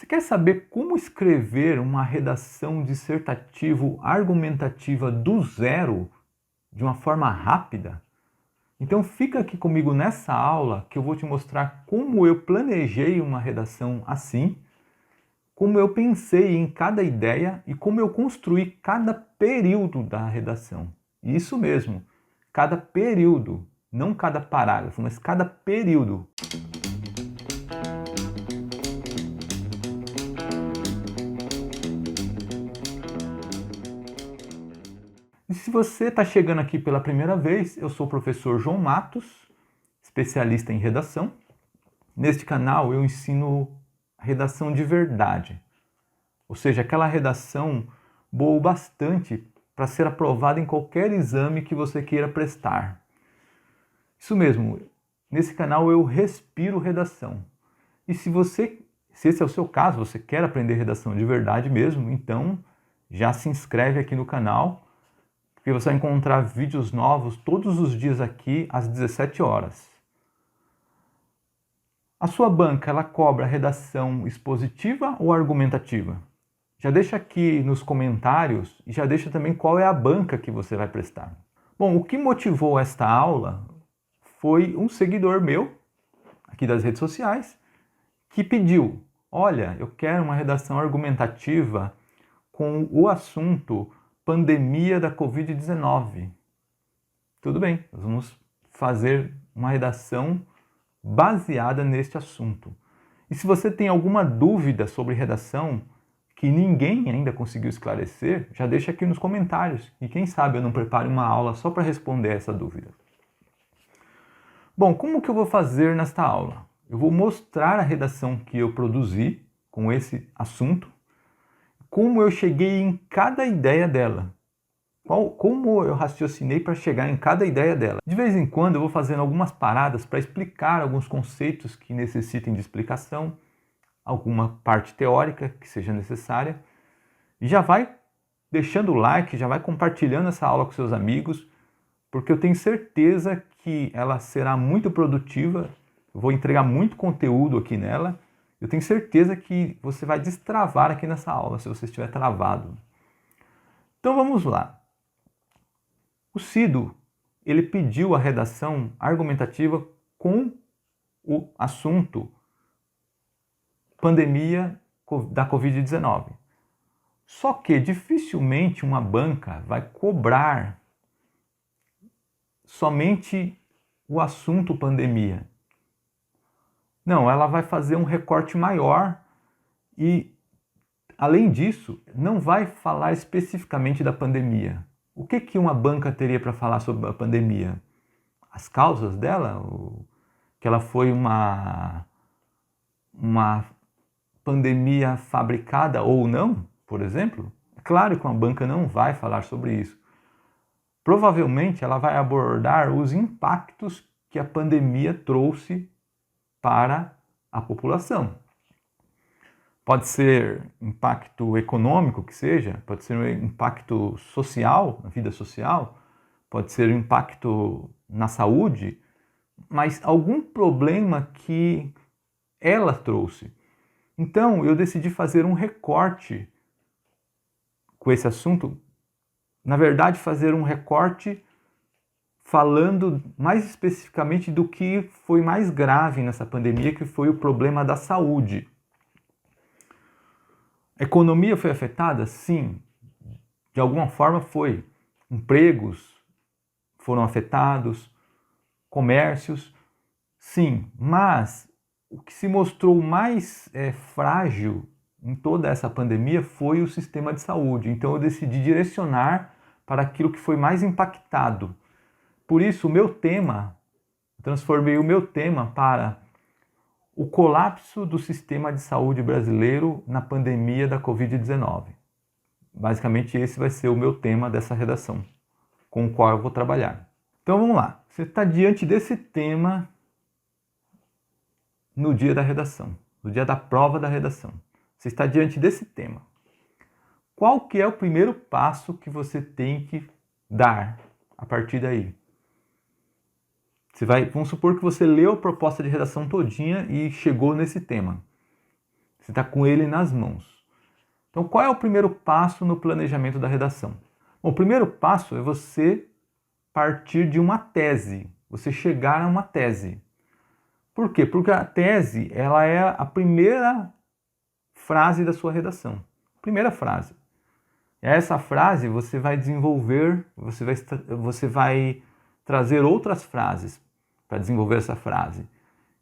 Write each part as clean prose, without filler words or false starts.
Você quer saber como escrever uma redação dissertativo-argumentativa do zero, de uma forma rápida? Então fica aqui comigo nessa aula que eu vou te mostrar como eu planejei uma redação assim, como eu pensei em cada ideia e como eu construí cada período da redação. Isso mesmo, cada período, não cada parágrafo, mas cada período. E se você está chegando aqui pela primeira vez, eu sou o professor João Matos, especialista em redação. Neste canal eu ensino redação de verdade, ou seja, aquela redação boa o bastante para ser aprovada em qualquer exame que você queira prestar. Isso mesmo, nesse canal eu respiro redação. E se esse é o seu caso, você quer aprender redação de verdade mesmo, então já se inscreve aqui no canal, porque você vai encontrar vídeos novos todos os dias aqui às 17 horas. A sua banca, ela cobra redação expositiva ou argumentativa? Já deixa aqui nos comentários e já deixa também qual é a banca que você vai prestar. Bom, o que motivou esta aula foi um seguidor meu, aqui das redes sociais, que pediu, olha, eu quero uma redação argumentativa com o assunto pandemia da Covid-19. Tudo bem, nós vamos fazer uma redação baseada neste assunto. E se você tem alguma dúvida sobre redação que ninguém ainda conseguiu esclarecer, já deixa aqui nos comentários. E quem sabe eu não prepare uma aula só para responder essa dúvida. Bom, como que eu vou fazer nesta aula? Eu vou mostrar a redação que eu produzi com esse assunto, como eu cheguei em cada ideia dela, como eu raciocinei para chegar em cada ideia dela. De vez em quando eu vou fazendo algumas paradas para explicar alguns conceitos que necessitem de explicação, alguma parte teórica que seja necessária, e já vai deixando o like, já vai compartilhando essa aula com seus amigos, porque eu tenho certeza que ela será muito produtiva, eu vou entregar muito conteúdo aqui nela. Eu tenho certeza que você vai destravar aqui nessa aula, se você estiver travado. Então vamos lá. O Cido, ele pediu a redação argumentativa com o assunto pandemia da Covid-19. Só que dificilmente uma banca vai cobrar somente o assunto pandemia. Não, ela vai fazer um recorte maior e, além disso, não vai falar especificamente da pandemia. O que uma banca teria para falar sobre a pandemia? As causas dela? Que ela foi uma pandemia fabricada ou não, por exemplo? É claro que uma banca não vai falar sobre isso. Provavelmente ela vai abordar os impactos que a pandemia trouxe para a população. Pode ser impacto econômico que seja, pode ser um impacto social, na vida social, pode ser um impacto na saúde, mas algum problema que ela trouxe. Então eu decidi fazer um recorte com esse assunto, na verdade fazer um recorte falando mais especificamente do que foi mais grave nessa pandemia, que foi o problema da saúde. A economia foi afetada? Sim, de alguma forma foi. Empregos foram afetados, comércios, sim, mas o que se mostrou mais frágil em toda essa pandemia foi o sistema de saúde. Então eu decidi direcionar para aquilo que foi mais impactado. Por isso, transformei o meu tema para o colapso do sistema de saúde brasileiro na pandemia da Covid-19. Basicamente, esse vai ser o meu tema dessa redação, com o qual eu vou trabalhar. Então, vamos lá. Você está diante desse tema no dia da redação, no dia da prova da redação. Você está diante desse tema. Qual que é o primeiro passo que você tem que dar a partir daí? Vamos supor que você leu a proposta de redação todinha e chegou nesse tema. Você está com ele nas mãos. Então, qual é o primeiro passo no planejamento da redação? Bom, o primeiro passo é você partir de uma tese, você chegar a uma tese. Por quê? Porque a tese, ela é a primeira frase da sua redação. Primeira frase. Essa frase você vai desenvolver, você vai trazer outras frases para desenvolver essa frase.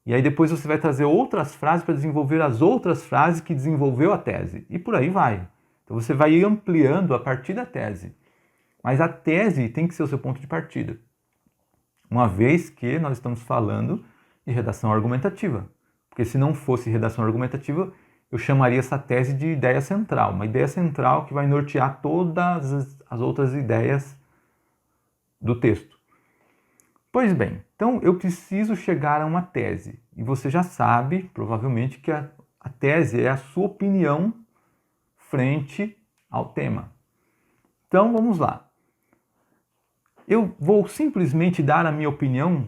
E aí depois você vai trazer outras frases para desenvolver as outras frases que desenvolveu a tese. E por aí vai. Então você vai ir ampliando a partir da tese. Mas a tese tem que ser o seu ponto de partida. Uma vez que nós estamos falando de redação argumentativa. Porque se não fosse redação argumentativa, eu chamaria essa tese de ideia central. Uma ideia central que vai nortear todas as outras ideias do texto. Pois bem, então eu preciso chegar a uma tese. E você já sabe, provavelmente, que a tese é a sua opinião frente ao tema. Então vamos lá. Eu vou simplesmente dar a minha opinião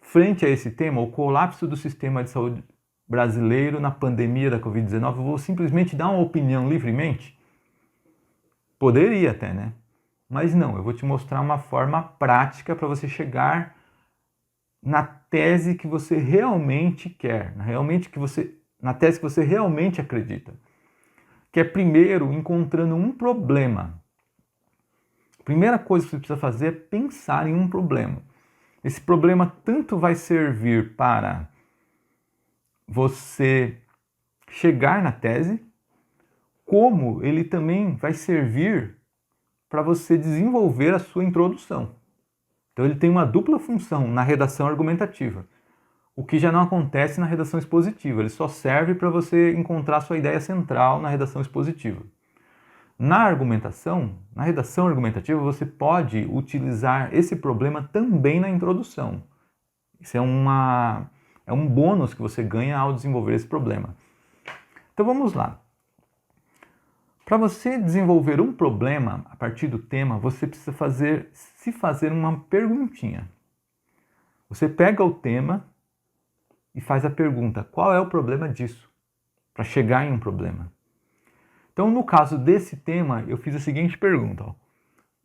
frente a esse tema, o colapso do sistema de saúde brasileiro na pandemia da Covid-19. Eu vou simplesmente dar uma opinião livremente? Poderia até, né? Mas não, eu vou te mostrar uma forma prática para você chegar na tese que você realmente quer, na tese que você realmente acredita. Que é primeiro encontrando um problema. A primeira coisa que você precisa fazer é pensar em um problema. Esse problema tanto vai servir para você chegar na tese, como ele também vai servir para você desenvolver a sua introdução. Então ele tem uma dupla função na redação argumentativa, o que já não acontece na redação expositiva. Ele só serve para você encontrar sua ideia central na redação expositiva. Na redação argumentativa, você pode utilizar esse problema também na introdução. Isso é um bônus que você ganha ao desenvolver esse problema. Então vamos lá. Para você desenvolver um problema a partir do tema, você precisa se fazer uma perguntinha. Você pega o tema e faz a pergunta: qual é o problema disso? Para chegar em um problema. Então, no caso desse tema, eu fiz a seguinte pergunta: ó.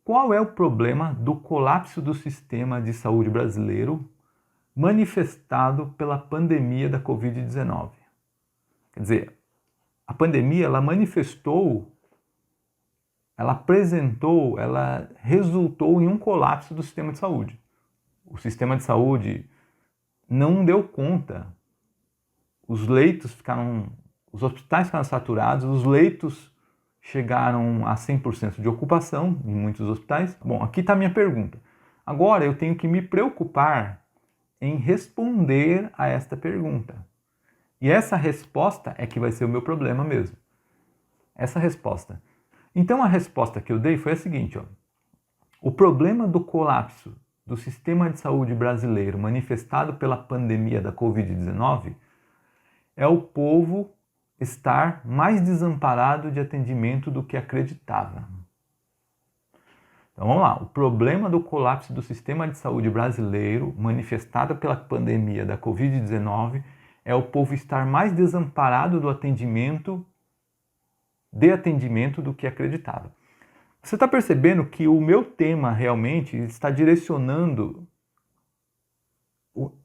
Qual é o problema do colapso do sistema de saúde brasileiro manifestado pela pandemia da Covid-19? Quer dizer, a pandemia, ela manifestou, ela apresentou, ela resultou em um colapso do sistema de saúde. O sistema de saúde não deu conta. Os hospitais ficaram saturados, os leitos chegaram a 100% de ocupação em muitos hospitais. Bom, aqui está a minha pergunta. Agora eu tenho que me preocupar em responder a esta pergunta. E essa resposta é que vai ser o meu problema mesmo. Essa resposta. Então a resposta que eu dei foi a seguinte: ó. O problema do colapso do sistema de saúde brasileiro manifestado pela pandemia da Covid-19 é o povo estar mais desamparado de atendimento do que acreditava. Então vamos lá. O problema do colapso do sistema de saúde brasileiro manifestado pela pandemia da Covid-19 é o povo estar mais desamparado do atendimento do que acreditava. Você está percebendo que o meu tema realmente está direcionando,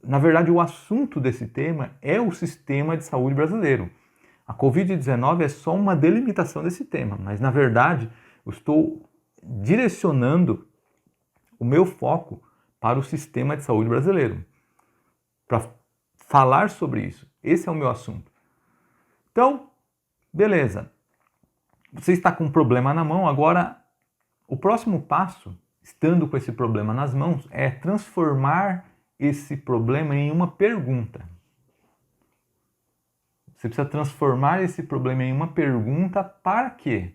na verdade o assunto desse tema é o sistema de saúde brasileiro. A Covid-19 é só uma delimitação desse tema, mas na verdade eu estou direcionando o meu foco para o sistema de saúde brasileiro, para falar sobre isso. Esse é o meu assunto. Então, beleza. Você está com um problema na mão, agora o próximo passo, estando com esse problema nas mãos, é transformar esse problema em uma pergunta. Você precisa transformar esse problema em uma pergunta para quê?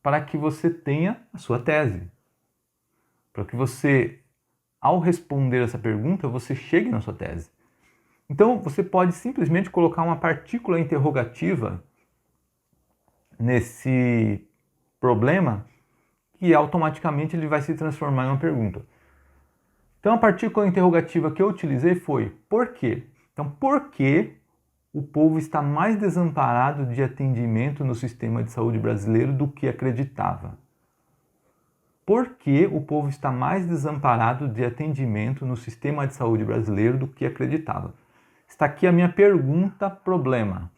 Para que você tenha a sua tese. Para que você, ao responder essa pergunta, você chegue na sua tese. Então, você pode simplesmente colocar uma partícula interrogativa nesse problema que automaticamente ele vai se transformar em uma pergunta. Então, a partícula interrogativa que eu utilizei foi por quê? Então, por que o povo está mais desamparado de atendimento no sistema de saúde brasileiro do que acreditava? Por que o povo está mais desamparado de atendimento no sistema de saúde brasileiro do que acreditava? Está aqui a minha pergunta problema.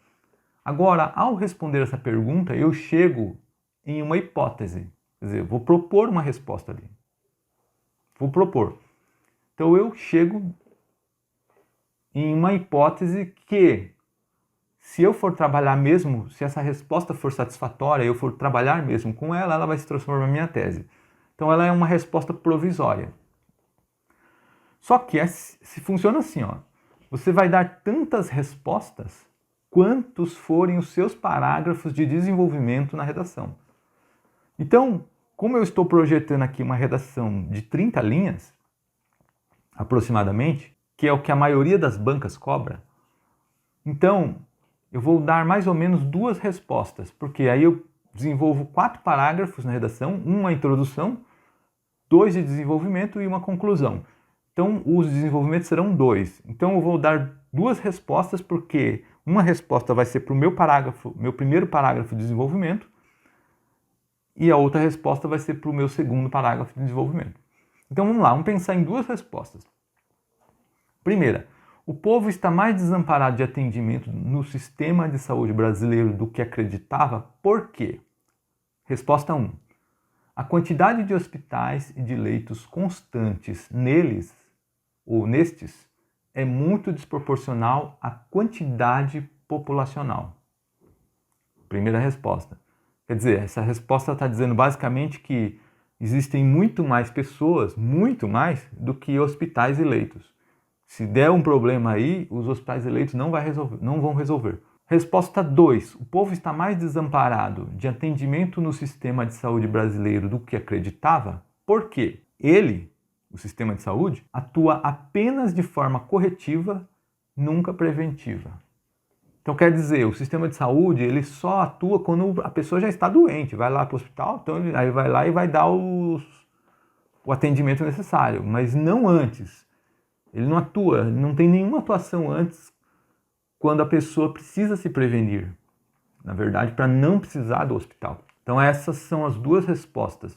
Agora, ao responder essa pergunta, eu chego em uma hipótese. Quer dizer, vou propor uma resposta ali. Vou propor. Então eu chego em uma hipótese que, se eu for trabalhar mesmo, se essa resposta for satisfatória, eu for trabalhar mesmo com ela, ela vai se transformar em minha tese. Então ela é uma resposta provisória. Só que se funciona assim, ó. Você vai dar tantas respostas quantos forem os seus parágrafos de desenvolvimento na redação. Então, como eu estou projetando aqui uma redação de 30 linhas, aproximadamente, que é o que a maioria das bancas cobra, então eu vou dar mais ou menos 2 respostas, porque aí eu desenvolvo 4 parágrafos na redação, uma introdução, 2 de desenvolvimento e uma conclusão. Então os desenvolvimentos serão 2. Então eu vou dar 2 respostas, porque uma resposta vai ser para o meu primeiro parágrafo de desenvolvimento, e a outra resposta vai ser para o meu segundo parágrafo de desenvolvimento. Então vamos lá, vamos pensar em 2 respostas. Primeira, o povo está mais desamparado de atendimento no sistema de saúde brasileiro do que acreditava, por quê? Resposta 1. A quantidade de hospitais e de leitos constantes neles, ou nestes, é muito desproporcional à quantidade populacional. Primeira resposta. Quer dizer, essa resposta está dizendo basicamente que existem muito mais pessoas, muito mais, do que hospitais e leitos. Se der um problema aí, os hospitais e leitos não vão resolver. Resposta 2. O povo está mais desamparado de atendimento no sistema de saúde brasileiro do que acreditava. Por quê? Ele, o sistema de saúde, atua apenas de forma corretiva, nunca preventiva. Então quer dizer, o sistema de saúde ele só atua quando a pessoa já está doente, vai lá para o hospital, então aí vai lá e vai dar o atendimento necessário, mas não antes. Ele não atua, não tem nenhuma atuação antes quando a pessoa precisa se prevenir. Na verdade, para não precisar do hospital. Então essas são as 2 respostas.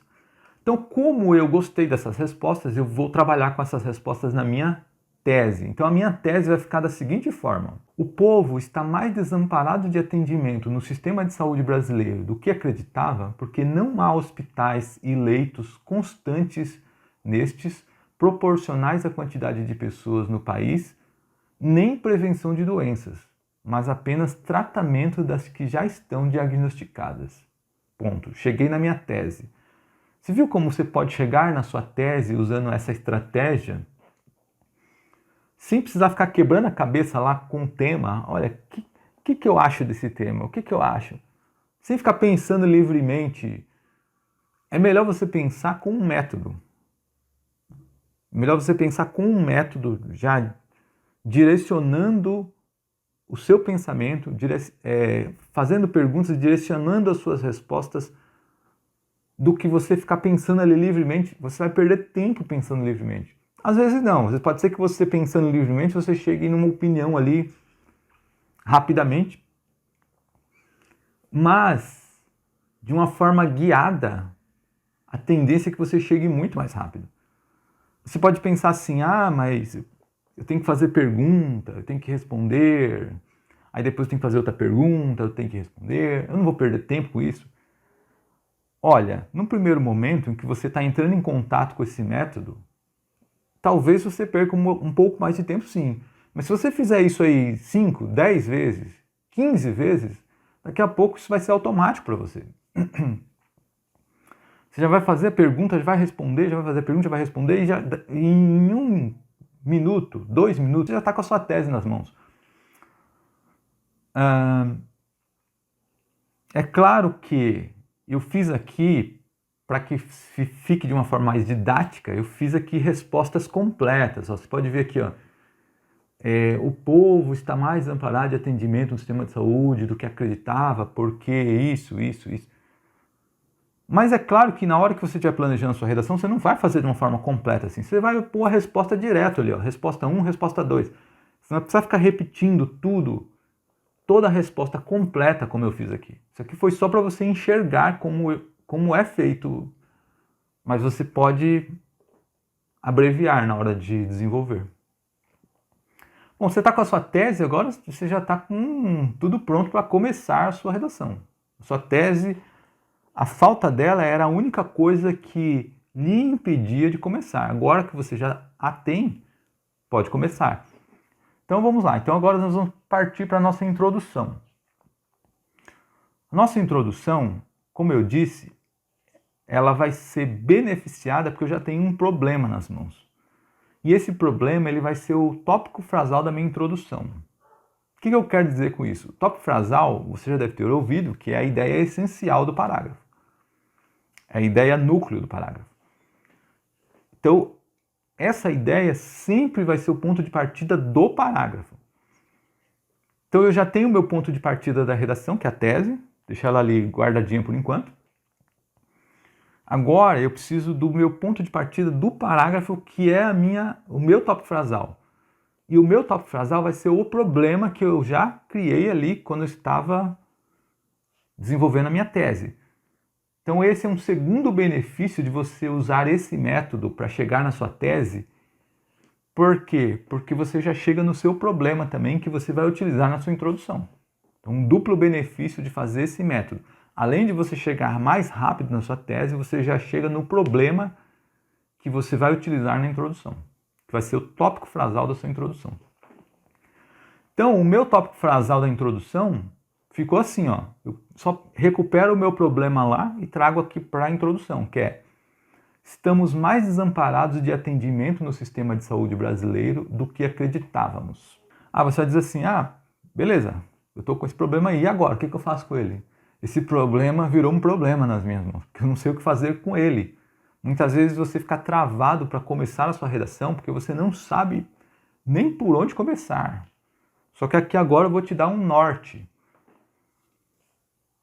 Então, como eu gostei dessas respostas, eu vou trabalhar com essas respostas na minha tese. Então a minha tese vai ficar da seguinte forma: o povo está mais desamparado de atendimento no sistema de saúde brasileiro do que acreditava, porque não há hospitais e leitos constantes nestes, proporcionais à quantidade de pessoas no país, nem prevenção de doenças, mas apenas tratamento das que já estão diagnosticadas. Ponto. Cheguei na minha tese. Você viu como você pode chegar na sua tese usando essa estratégia? Sem precisar ficar quebrando a cabeça lá com o tema. Olha, o que eu acho desse tema? O que eu acho? Sem ficar pensando livremente. É melhor você pensar com um método. Melhor você pensar com um método já direcionando o seu pensamento, fazendo perguntas, direcionando as suas respostas, do que você ficar pensando ali livremente. Você vai perder tempo pensando livremente. Às vezes não, pode ser que você pensando livremente, você chegue numa opinião ali rapidamente, mas de uma forma guiada, a tendência é que você chegue muito mais rápido. Você pode pensar assim, mas eu tenho que fazer pergunta, eu tenho que responder, aí depois eu tenho que fazer outra pergunta, eu tenho que responder, eu não vou perder tempo com isso. Olha, no primeiro momento em que você está entrando em contato com esse método, talvez você perca um pouco mais de tempo, sim. Mas se você fizer isso aí 5, 10 vezes, 15 vezes, daqui a pouco isso vai ser automático para você. Você já vai fazer a pergunta, já vai responder, já vai fazer a pergunta, já vai responder, e já, em 1 minuto, 2 minutos, você já está com a sua tese nas mãos. É claro que eu fiz aqui, para que fique de uma forma mais didática, eu fiz aqui respostas completas. Ó. Você pode ver aqui, ó, o povo está mais amparado de atendimento no sistema de saúde do que acreditava, porque isso. Mas é claro que na hora que você estiver planejando a sua redação, você não vai fazer de uma forma completa assim. Você vai pôr a resposta direto ali, ó, resposta 1, resposta 2. Você não precisa ficar repetindo tudo toda a resposta completa como eu fiz aqui. Isso aqui foi só para você enxergar como é feito, mas você pode abreviar na hora de desenvolver. Bom, você está com a sua tese, agora você já está com tudo pronto para começar a sua redação. A sua tese, a falta dela era a única coisa que lhe impedia de começar. Agora que você já a tem, pode começar. Então vamos lá. Então agora nós vamos partir para a nossa introdução. Nossa introdução, como eu disse, ela vai ser beneficiada porque eu já tenho um problema nas mãos. E esse problema ele vai ser o tópico frasal da minha introdução. O que eu quero dizer com isso? O tópico frasal, você já deve ter ouvido, que é a ideia essencial do parágrafo. É a ideia núcleo do parágrafo. Então, essa ideia sempre vai ser o ponto de partida do parágrafo. Então, eu já tenho o meu ponto de partida da redação, que é a tese. Deixar ela ali guardadinha por enquanto. Agora, eu preciso do meu ponto de partida do parágrafo, que é o meu tópico frasal. E o meu tópico frasal vai ser o problema que eu já criei ali quando eu estava desenvolvendo a minha tese. Então esse é um segundo benefício de você usar esse método para chegar na sua tese. Por quê? Porque você já chega no seu problema também que você vai utilizar na sua introdução. Então um duplo benefício de fazer esse método. Além de você chegar mais rápido na sua tese, você já chega no problema que você vai utilizar na introdução, que vai ser o tópico frasal da sua introdução. Então, o meu tópico frasal da introdução ficou assim, ó. Eu só recupero o meu problema lá e trago aqui para a introdução, que é: estamos mais desamparados de atendimento no sistema de saúde brasileiro do que acreditávamos. Você vai dizer assim, beleza, eu estou com esse problema aí, e agora? O que eu faço com ele? Esse problema virou um problema nas minhas mãos, porque eu não sei o que fazer com ele. Muitas vezes você fica travado para começar a sua redação porque você não sabe nem por onde começar. Só que aqui agora eu vou te dar um norte.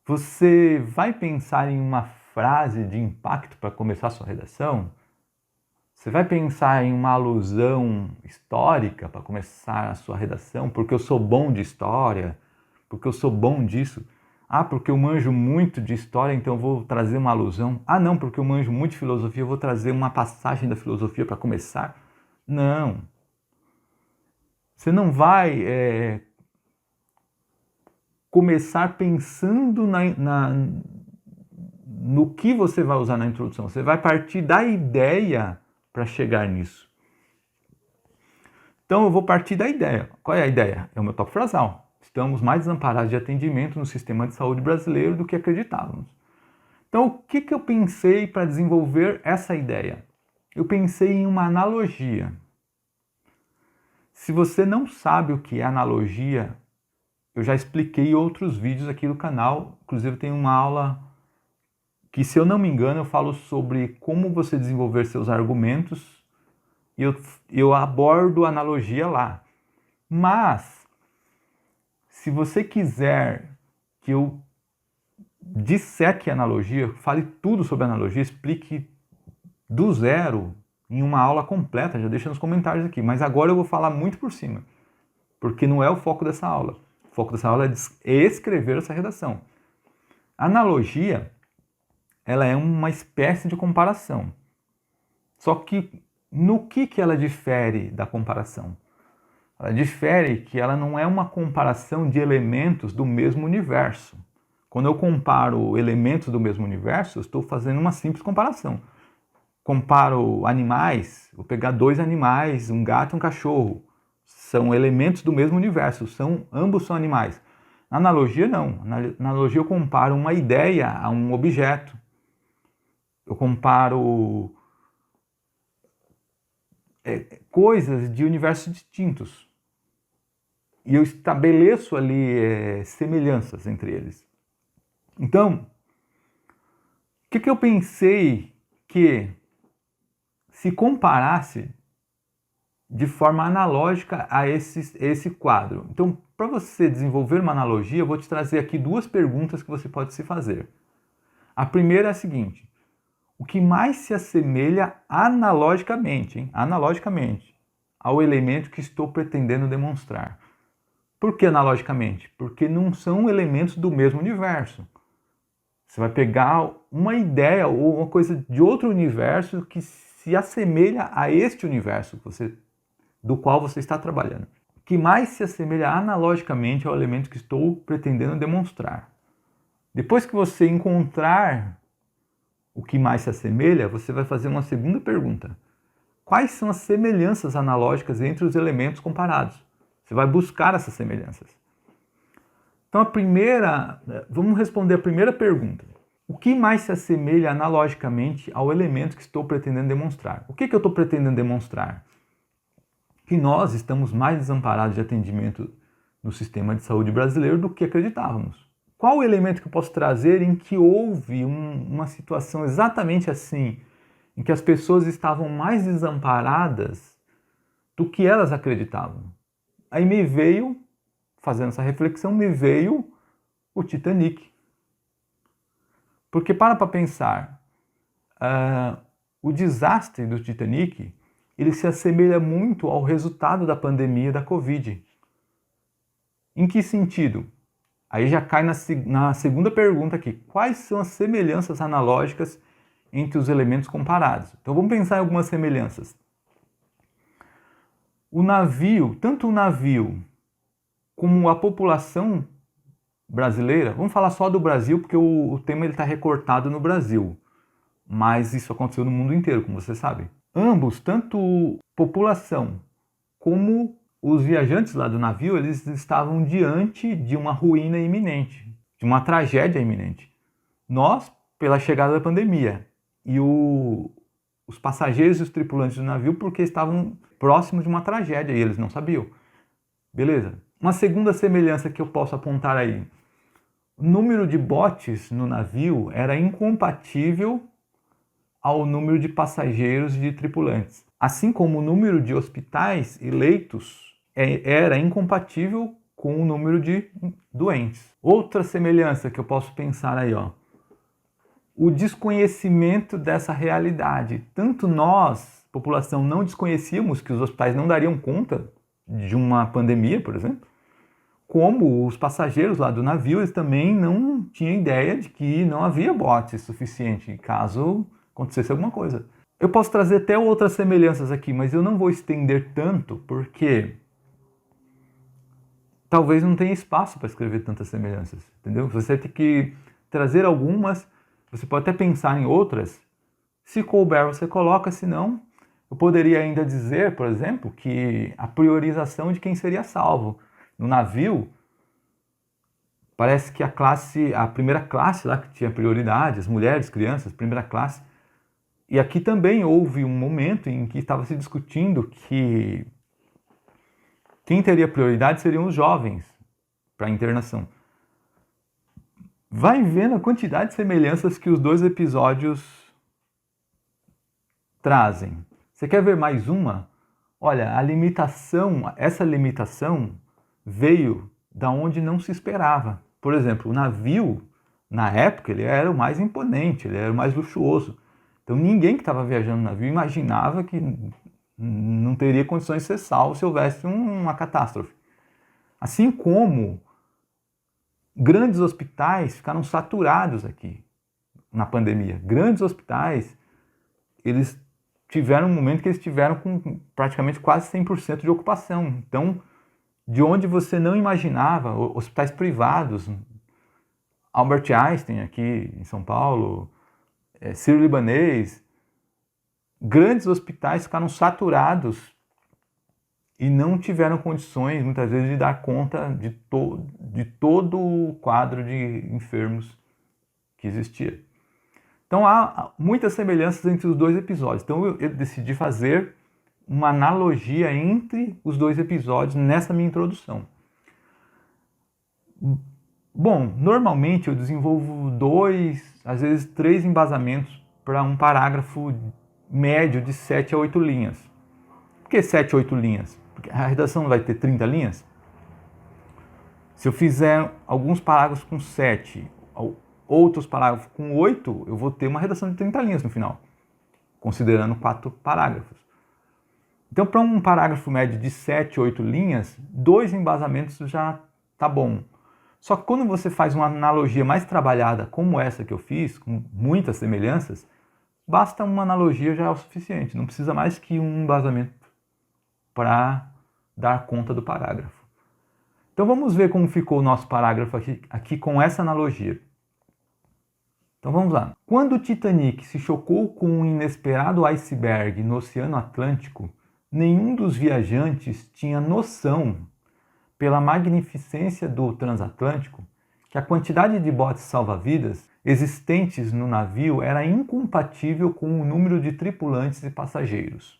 Você vai pensar em uma frase de impacto para começar a sua redação? Você vai pensar em uma alusão histórica para começar a sua redação? Porque eu sou bom de história, porque eu sou bom disso. Porque eu manjo muito de história, então eu vou trazer uma alusão. Não, porque eu manjo muito de filosofia, eu vou trazer uma passagem da filosofia para começar. Não. Você não vai começar pensando no que você vai usar na introdução. Você vai partir da ideia para chegar nisso. Então eu vou partir da ideia. Qual é a ideia? É o meu tópico frasal. Estamos mais desamparados de atendimento no sistema de saúde brasileiro do que acreditávamos. Então, o que eu pensei para desenvolver essa ideia? Eu pensei em uma analogia. Se você não sabe o que é analogia, eu já expliquei em outros vídeos aqui no canal. Inclusive, tem uma aula que, se eu não me engano, eu falo sobre como você desenvolver seus argumentos e eu abordo analogia lá. Mas, se você quiser que eu disseque a analogia, fale tudo sobre analogia, explique do zero em uma aula completa, já deixa nos comentários aqui. Mas agora eu vou falar muito por cima, porque não é o foco dessa aula. O foco dessa aula é escrever essa redação. A analogia, ela é uma espécie de comparação. Só que no que ela difere da comparação? Ela difere que ela não é uma comparação de elementos do mesmo universo. Quando eu comparo elementos do mesmo universo, eu estou fazendo uma simples comparação. Comparo animais, vou pegar dois animais, um gato e um cachorro. São elementos do mesmo universo, ambos são animais. Na analogia, não. Na analogia, eu comparo uma ideia a um objeto. Eu comparo coisas de universos distintos. E eu estabeleço ali semelhanças entre eles. Então, o que eu pensei que, se comparasse de forma analógica a esse quadro? Então, para você desenvolver uma analogia, eu vou te trazer aqui duas perguntas que você pode se fazer. A primeira é a seguinte: o que mais se assemelha analogicamente ao elemento que estou pretendendo demonstrar? Por que analogicamente? Porque não são elementos do mesmo universo. Você vai pegar uma ideia ou uma coisa de outro universo que se assemelha a este universo do qual você está trabalhando. O que mais se assemelha analogicamente ao elemento que estou pretendendo demonstrar. Depois que você encontrar o que mais se assemelha, você vai fazer uma segunda pergunta. Quais são as semelhanças analógicas entre os elementos comparados? Você vai buscar essas semelhanças. Então vamos responder a primeira pergunta. O que mais se assemelha analogicamente ao elemento que estou pretendendo demonstrar? O que eu estou pretendendo demonstrar? Que nós estamos mais desamparados de atendimento no sistema de saúde brasileiro do que acreditávamos. Qual o elemento que eu posso trazer em que houve uma situação exatamente assim, em que as pessoas estavam mais desamparadas do que elas acreditavam? Aí me veio, fazendo essa reflexão, me veio o Titanic. Porque para pensar, o desastre do Titanic, ele se assemelha muito ao resultado da pandemia da Covid. Em que sentido? Aí já cai na segunda pergunta aqui. Quais são as semelhanças analógicas entre os elementos comparados? Então vamos pensar em algumas semelhanças. O navio, tanto o navio como a população brasileira, vamos falar só do Brasil porque o tema está recortado no Brasil, mas isso aconteceu no mundo inteiro, como você sabe. Ambos, tanto população como os viajantes lá do navio, eles estavam diante de uma ruína iminente, de uma tragédia iminente. Nós, pela chegada da pandemia, e os passageiros e os tripulantes do navio porque estavam próximos de uma tragédia e eles não sabiam. Beleza. Uma segunda semelhança que eu posso apontar aí. O número de botes no navio era incompatível ao número de passageiros e de tripulantes. Assim como o número de hospitais e leitos era incompatível com o número de doentes. Outra semelhança que eu posso pensar aí, o desconhecimento dessa realidade. Tanto nós, população, não desconhecíamos que os hospitais não dariam conta de uma pandemia, por exemplo, como os passageiros lá do navio, eles também não tinham ideia de que não havia bote suficiente caso acontecesse alguma coisa. Eu posso trazer até outras semelhanças aqui, mas eu não vou estender tanto, porque talvez não tenha espaço para escrever tantas semelhanças, entendeu? Você tem que trazer algumas, você pode até pensar em outras, se couber você coloca, se não, eu poderia ainda dizer, por exemplo, que a priorização de quem seria salvo. No navio, parece que a primeira classe lá que tinha prioridade, as mulheres, crianças, primeira classe. E aqui também houve um momento em que estava se discutindo que quem teria prioridade seriam os jovens para a internação. Vai vendo a quantidade de semelhanças que os dois episódios trazem. Você quer ver mais uma? Olha, essa limitação veio da onde não se esperava. Por exemplo, o navio, na época, ele era o mais imponente, ele era o mais luxuoso. Então ninguém que estava viajando no navio imaginava que não teria condições de ser salvo se houvesse uma catástrofe. Assim como grandes hospitais ficaram saturados aqui na pandemia. Grandes hospitais, eles tiveram um momento que eles tiveram com praticamente quase 100% de ocupação. Então, de onde você não imaginava, hospitais privados, Albert Einstein aqui em São Paulo, Sírio-Libanês, grandes hospitais ficaram saturados e não tiveram condições, muitas vezes, de dar conta de todo o quadro de enfermos que existia. Então há muitas semelhanças entre os dois episódios. Então eu decidi fazer uma analogia entre os dois episódios nessa minha introdução. Bom, normalmente eu desenvolvo 2, às vezes 3 embasamentos para um parágrafo médio de 7 a 8 linhas. Por que 7 a 8 linhas? Porque a redação vai ter 30 linhas. Se eu fizer alguns parágrafos com 7, outros parágrafos com 8, eu vou ter uma redação de 30 linhas no final, considerando 4 parágrafos. Então, para um parágrafo médio de 7, 8 linhas, 2 embasamentos já tá bom. Só que quando você faz uma analogia mais trabalhada, como essa que eu fiz, com muitas semelhanças, basta uma analogia já é o suficiente, não precisa mais que um embasamento para dar conta do parágrafo. Então vamos ver como ficou o nosso parágrafo aqui com essa analogia. Então vamos lá. Quando o Titanic se chocou com um inesperado iceberg no Oceano Atlântico, nenhum dos viajantes tinha noção, pela magnificência do transatlântico, que a quantidade de botes salva-vidas existentes no navio era incompatível com o número de tripulantes e passageiros.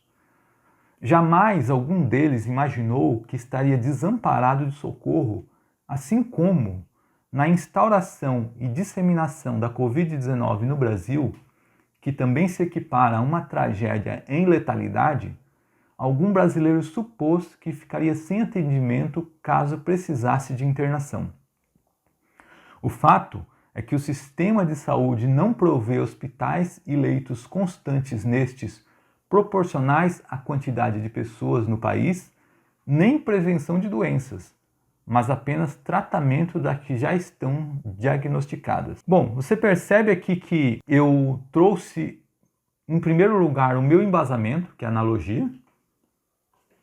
Jamais algum deles imaginou que estaria desamparado de socorro, assim como, na instauração e disseminação da Covid-19 no Brasil, que também se equipara a uma tragédia em letalidade, algum brasileiro supôs que ficaria sem atendimento caso precisasse de internação. O fato é que o sistema de saúde não provê hospitais e leitos constantes nestes, proporcionais à quantidade de pessoas no país, nem prevenção de doenças, mas apenas tratamento das que já estão diagnosticadas. Bom, você percebe aqui que eu trouxe, em primeiro lugar, o meu embasamento, que é a analogia,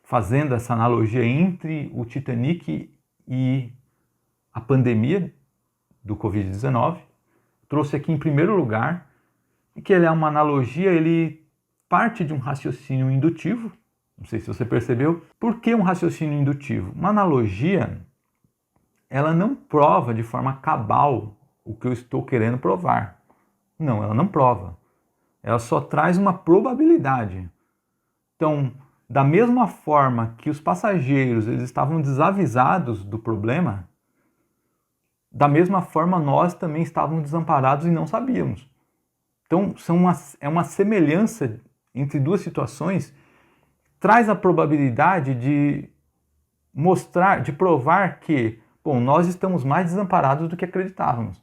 fazendo essa analogia entre o Titanic e a pandemia do Covid-19. Trouxe aqui em primeiro lugar, e que ele é uma analogia, ele parte de um raciocínio indutivo, não sei se você percebeu. Por que um raciocínio indutivo? Uma analogia, ela não prova de forma cabal o que eu estou querendo provar. Não, ela não prova. Ela só traz uma probabilidade. Então, da mesma forma que os passageiros eles estavam desavisados do problema, da mesma forma nós também estávamos desamparados e não sabíamos. Então, é uma semelhança entre duas situações, traz a probabilidade de mostrar, de provar que, bom, nós estamos mais desamparados do que acreditávamos.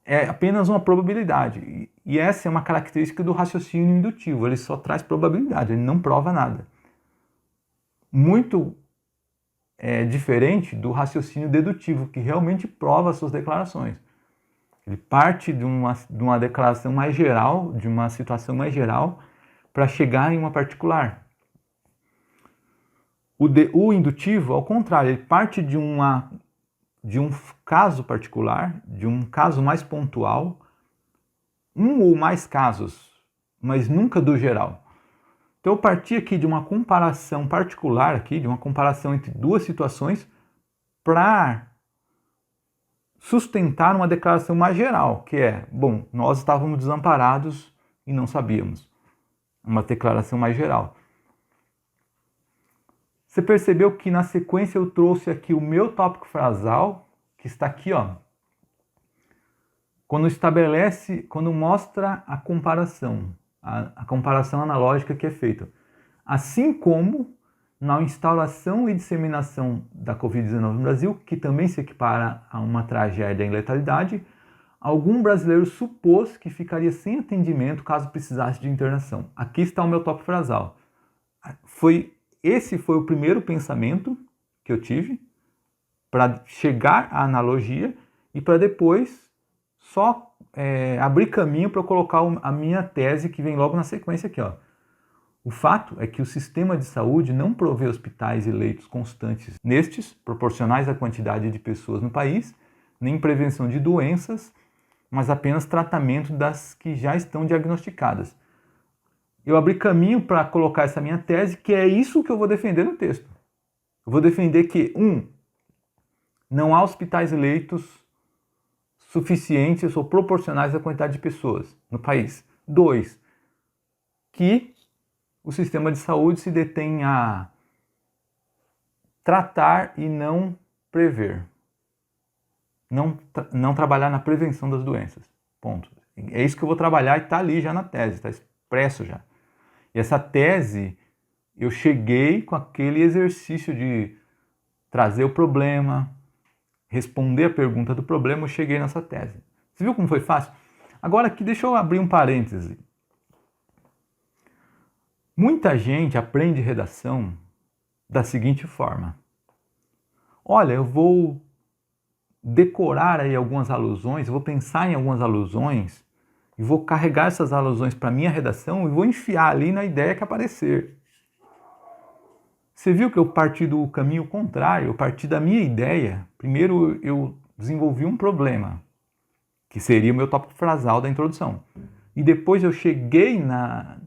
É apenas uma probabilidade. E essa é uma característica do raciocínio indutivo, ele só traz probabilidade, ele não prova nada. Muito diferente do raciocínio dedutivo, que realmente prova as suas declarações. Ele parte de uma declaração mais geral, de uma situação mais geral, para chegar em uma particular. O indutivo, ao contrário, ele parte de um caso particular, de um caso mais pontual, um ou mais casos, mas nunca do geral. Então eu parti aqui de uma comparação particular, aqui, de uma comparação entre duas situações, para sustentar uma declaração mais geral, que é, bom, nós estávamos desamparados e não sabíamos. Uma declaração mais geral. Você percebeu que na sequência eu trouxe aqui o meu tópico frasal, que está aqui, ó. Quando mostra a comparação analógica que é feita. Assim como na instauração e disseminação da Covid-19 no Brasil, que também se equipara a uma tragédia em letalidade, algum brasileiro supôs que ficaria sem atendimento caso precisasse de internação. Aqui está o meu tópico frasal. Esse foi o primeiro pensamento que eu tive para chegar à analogia e para depois só abrir caminho para eu colocar a minha tese que vem logo na sequência aqui, ó. O fato é que o sistema de saúde não provê hospitais e leitos constantes nestes, proporcionais à quantidade de pessoas no país, nem prevenção de doenças, mas apenas tratamento das que já estão diagnosticadas. Eu abri caminho para colocar essa minha tese, que é isso que eu vou defender no texto. Eu vou defender que, não há hospitais e leitos suficientes ou proporcionais à quantidade de pessoas no país. 2, que o sistema de saúde se detém a tratar e não prever. Não trabalhar na prevenção das doenças. Ponto. É isso que eu vou trabalhar e está ali já na tese, está expresso já. E essa tese, eu cheguei com aquele exercício de trazer o problema, responder a pergunta do problema, eu cheguei nessa tese. Você viu como foi fácil? Agora aqui, deixa eu abrir um parêntese. Muita gente aprende redação da seguinte forma: olha, eu vou decorar aí algumas alusões, eu vou pensar em algumas alusões e vou carregar essas alusões para minha redação e vou enfiar ali na ideia que aparecer. Você viu que eu parti do caminho contrário, eu parti da minha ideia. Primeiro eu desenvolvi um problema, que seria o meu tópico frasal da introdução. E depois eu cheguei na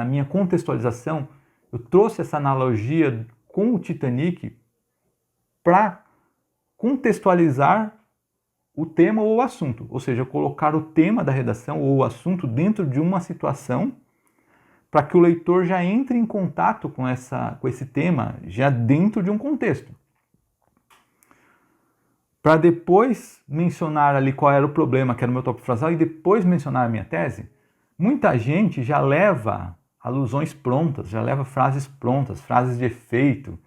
minha contextualização, eu trouxe essa analogia com o Titanic para contextualizar o tema ou o assunto. Ou seja, colocar o tema da redação ou o assunto dentro de uma situação para que o leitor já entre em contato com esse tema já dentro de um contexto. Para depois mencionar ali qual era o problema, que era o meu tópico frasal, e depois mencionar a minha tese, muita gente já leva alusões prontas, já leva frases prontas, frases de efeito,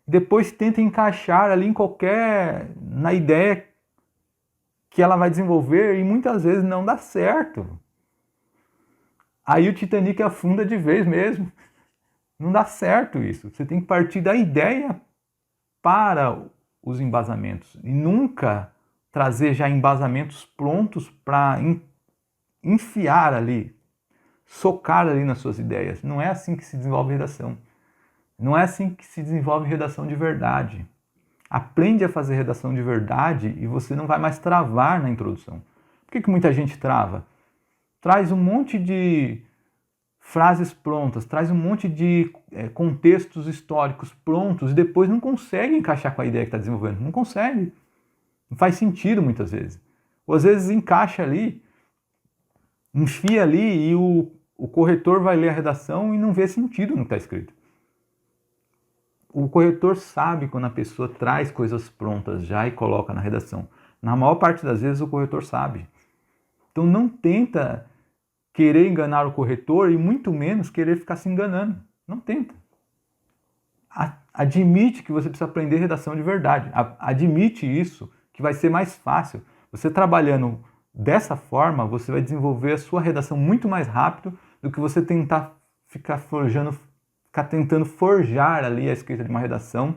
e depois tenta encaixar ali na ideia que ela vai desenvolver e muitas vezes não dá certo. Aí o Titanic afunda de vez mesmo. Não dá certo isso. Você tem que partir da ideia para os embasamentos e nunca trazer já embasamentos prontos para enfiar ali, socar ali nas suas ideias. Não é assim que se desenvolve redação. Não é assim que se desenvolve redação de verdade. Aprende a fazer redação de verdade e você não vai mais travar na introdução. Por que muita gente trava? Traz um monte de frases prontas, traz um monte de contextos históricos prontos e depois não consegue encaixar com a ideia que está desenvolvendo. Não consegue. Não faz sentido muitas vezes. Ou às vezes encaixa ali, enfia ali e o corretor vai ler a redação e não vê sentido no que está escrito. O corretor sabe quando a pessoa traz coisas prontas já e coloca na redação. Na maior parte das vezes o corretor sabe. Então não tenta querer enganar o corretor e muito menos querer ficar se enganando. Não tenta. Admite que você precisa aprender redação de verdade. Admite isso, que vai ser mais fácil. Você trabalhando dessa forma, você vai desenvolver a sua redação muito mais rápido do que você tentar ficar tentando forjar ali a escrita de uma redação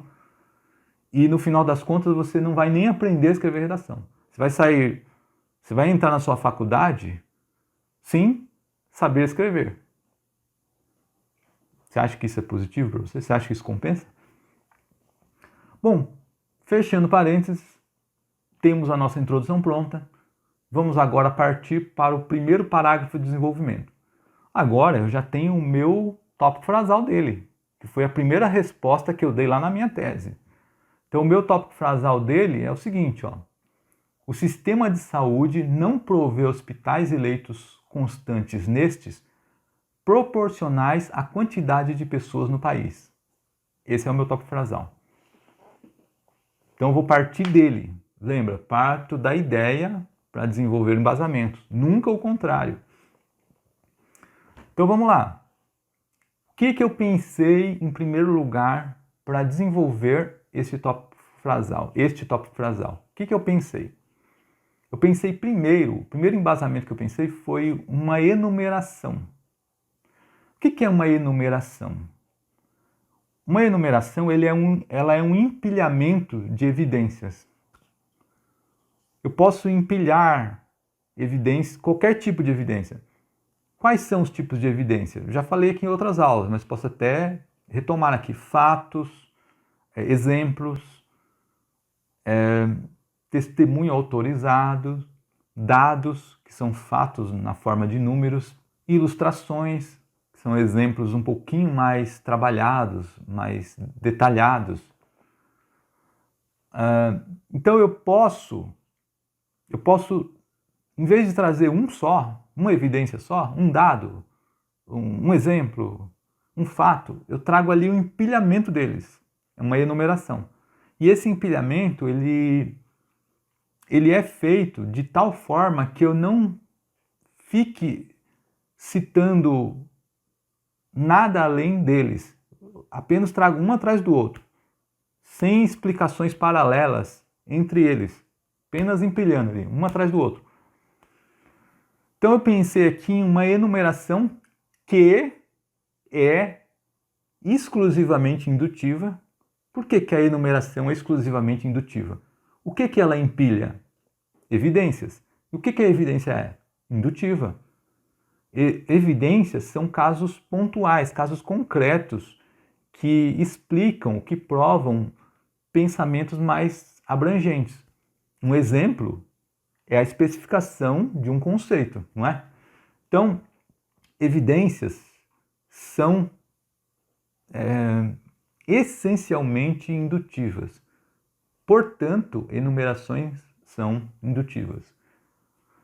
e no final das contas você não vai nem aprender a escrever redação. Você vai entrar na sua faculdade sem saber escrever. Você acha que isso é positivo para você? Você acha que isso compensa? Bom, fechando parênteses, temos a nossa introdução pronta. Vamos agora partir para o primeiro parágrafo de desenvolvimento. Agora eu já tenho o meu tópico frasal dele, que foi a primeira resposta que eu dei lá na minha tese. Então o meu tópico frasal dele é o seguinte, ó. O sistema de saúde não provê hospitais e leitos constantes nestes proporcionais à quantidade de pessoas no país. Esse é o meu tópico frasal. Então eu vou partir dele. Lembra, parto da ideia para desenvolver embasamentos, nunca o contrário. Então vamos lá. O que eu pensei em primeiro lugar para desenvolver este tópico frasal? O que eu pensei? Eu pensei o primeiro embasamento que eu pensei foi uma enumeração. O que é uma enumeração? Uma enumeração ela é um empilhamento de evidências. Eu posso empilhar evidências, qualquer tipo de evidência. Quais são os tipos de evidência? Eu já falei aqui em outras aulas, mas posso até retomar aqui. Fatos, exemplos, testemunho autorizado, dados, que são fatos na forma de números, ilustrações, que são exemplos um pouquinho mais trabalhados, mais detalhados. Então eu posso, em vez de trazer uma evidência só, um dado, um exemplo, um fato, eu trago ali um empilhamento deles, uma enumeração. E esse empilhamento, ele é feito de tal forma que eu não fique citando nada além deles. Apenas trago um atrás do outro, sem explicações paralelas entre eles, apenas empilhando ali, um atrás do outro. Então eu pensei aqui em uma enumeração que é exclusivamente indutiva. Por que que a enumeração é exclusivamente indutiva? O que que ela empilha? Evidências. E o que que a evidência é? Indutiva. Evidências são casos pontuais, casos concretos, que explicam, que provam pensamentos mais abrangentes. Um exemplo é a especificação de um conceito, não é? Então, evidências são essencialmente indutivas. Portanto, enumerações são indutivas.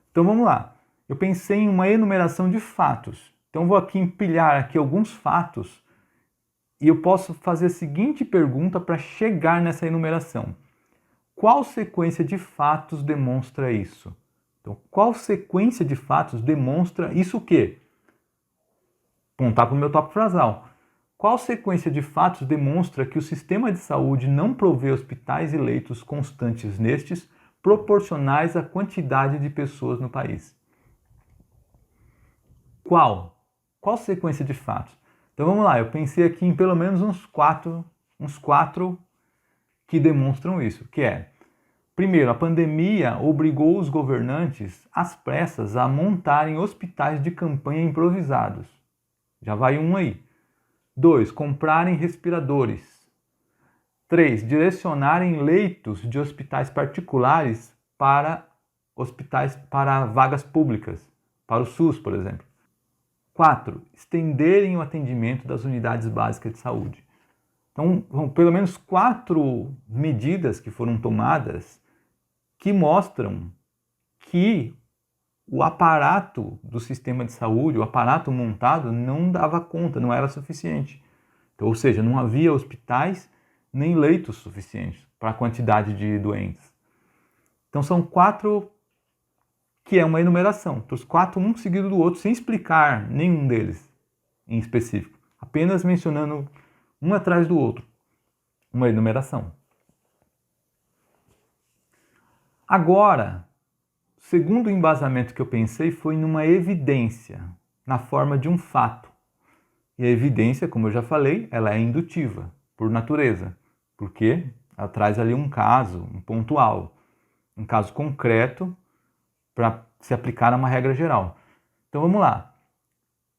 Então vamos lá. Eu pensei em uma enumeração de fatos. Então vou aqui empilhar aqui alguns fatos e eu posso fazer a seguinte pergunta para chegar nessa enumeração. Qual sequência de fatos demonstra isso? Então, qual sequência de fatos demonstra isso o quê? Apontar para o meu tópico frasal. Qual sequência de fatos demonstra que o sistema de saúde não provê hospitais e leitos constantes nestes, proporcionais à quantidade de pessoas no país? Qual? Qual sequência de fatos? Então vamos lá, eu pensei aqui em pelo menos uns quatro que demonstram isso, que é: primeiro, a pandemia obrigou os governantes às pressas a montarem hospitais de campanha improvisados. Já vai um aí. 2. Comprarem respiradores. 3. Direcionarem leitos de hospitais particulares para vagas públicas, para o SUS, por exemplo. 4. Estenderem o atendimento das unidades básicas de saúde. Então, pelo menos 4 medidas que foram tomadas que mostram que o aparato do sistema de saúde, o aparato montado, não dava conta, não era suficiente. Então, ou seja, não havia hospitais nem leitos suficientes para a quantidade de doentes. Então, são 4 que é uma enumeração. Então, os 4, um seguido do outro, sem explicar nenhum deles em específico. Apenas mencionando um atrás do outro. Uma enumeração. Agora, o segundo embasamento que eu pensei foi numa evidência, na forma de um fato. E a evidência, como eu já falei, ela é indutiva, por natureza, porque ela traz ali um caso, um pontual, um caso concreto para se aplicar a uma regra geral. Então vamos lá.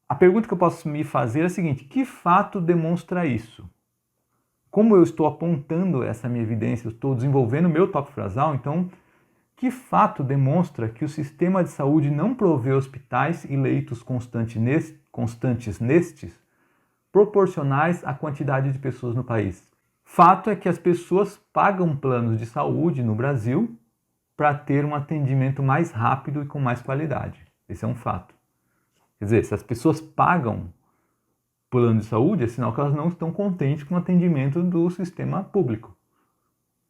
A pergunta que eu posso me fazer é a seguinte: que fato demonstra isso? Como eu estou apontando essa minha evidência, eu estou desenvolvendo o meu tópico frasal, então que fato demonstra que o sistema de saúde não provê hospitais e leitos constantes nestes, proporcionais à quantidade de pessoas no país? Fato é que as pessoas pagam planos de saúde no Brasil para ter um atendimento mais rápido e com mais qualidade. Esse é um fato. Quer dizer, se as pessoas pagam plano de saúde, é sinal que elas não estão contentes com o atendimento do sistema público.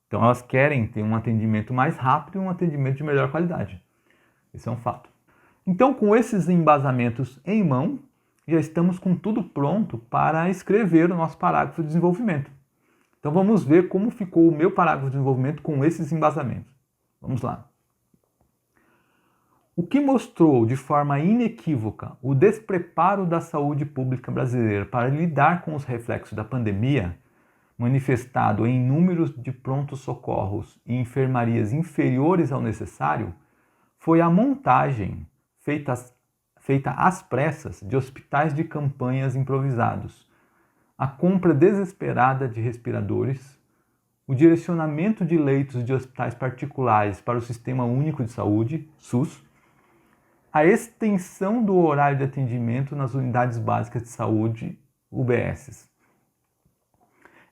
Então elas querem ter um atendimento mais rápido e um atendimento de melhor qualidade. Esse é um fato. Então, com esses embasamentos em mão, já estamos com tudo pronto para escrever o nosso parágrafo de desenvolvimento. Então vamos ver como ficou o meu parágrafo de desenvolvimento com esses embasamentos. Vamos lá. O que mostrou de forma inequívoca o despreparo da saúde pública brasileira para lidar com os reflexos da pandemia, manifestado em números de prontos-socorros e enfermarias inferiores ao necessário, foi a montagem feita às pressas de hospitais de campanhas improvisados, a compra desesperada de respiradores, o direcionamento de leitos de hospitais particulares para o Sistema Único de Saúde, SUS, a extensão do horário de atendimento nas unidades básicas de saúde, UBSs.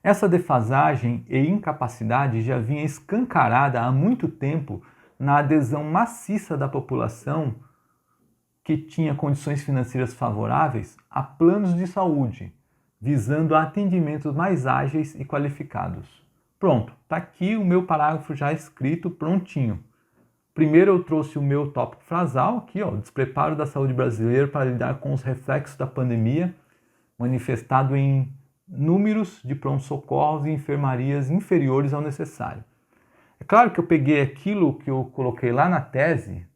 Essa defasagem e incapacidade já vinha escancarada há muito tempo na adesão maciça da população que tinha condições financeiras favoráveis a planos de saúde, visando atendimentos mais ágeis e qualificados. Pronto, está aqui o meu parágrafo já escrito, prontinho. Primeiro eu trouxe o meu tópico frasal, aqui, ó, despreparo da saúde brasileira para lidar com os reflexos da pandemia, manifestado em números de pronto-socorros e enfermarias inferiores ao necessário. É claro que eu peguei aquilo que eu coloquei lá na tese,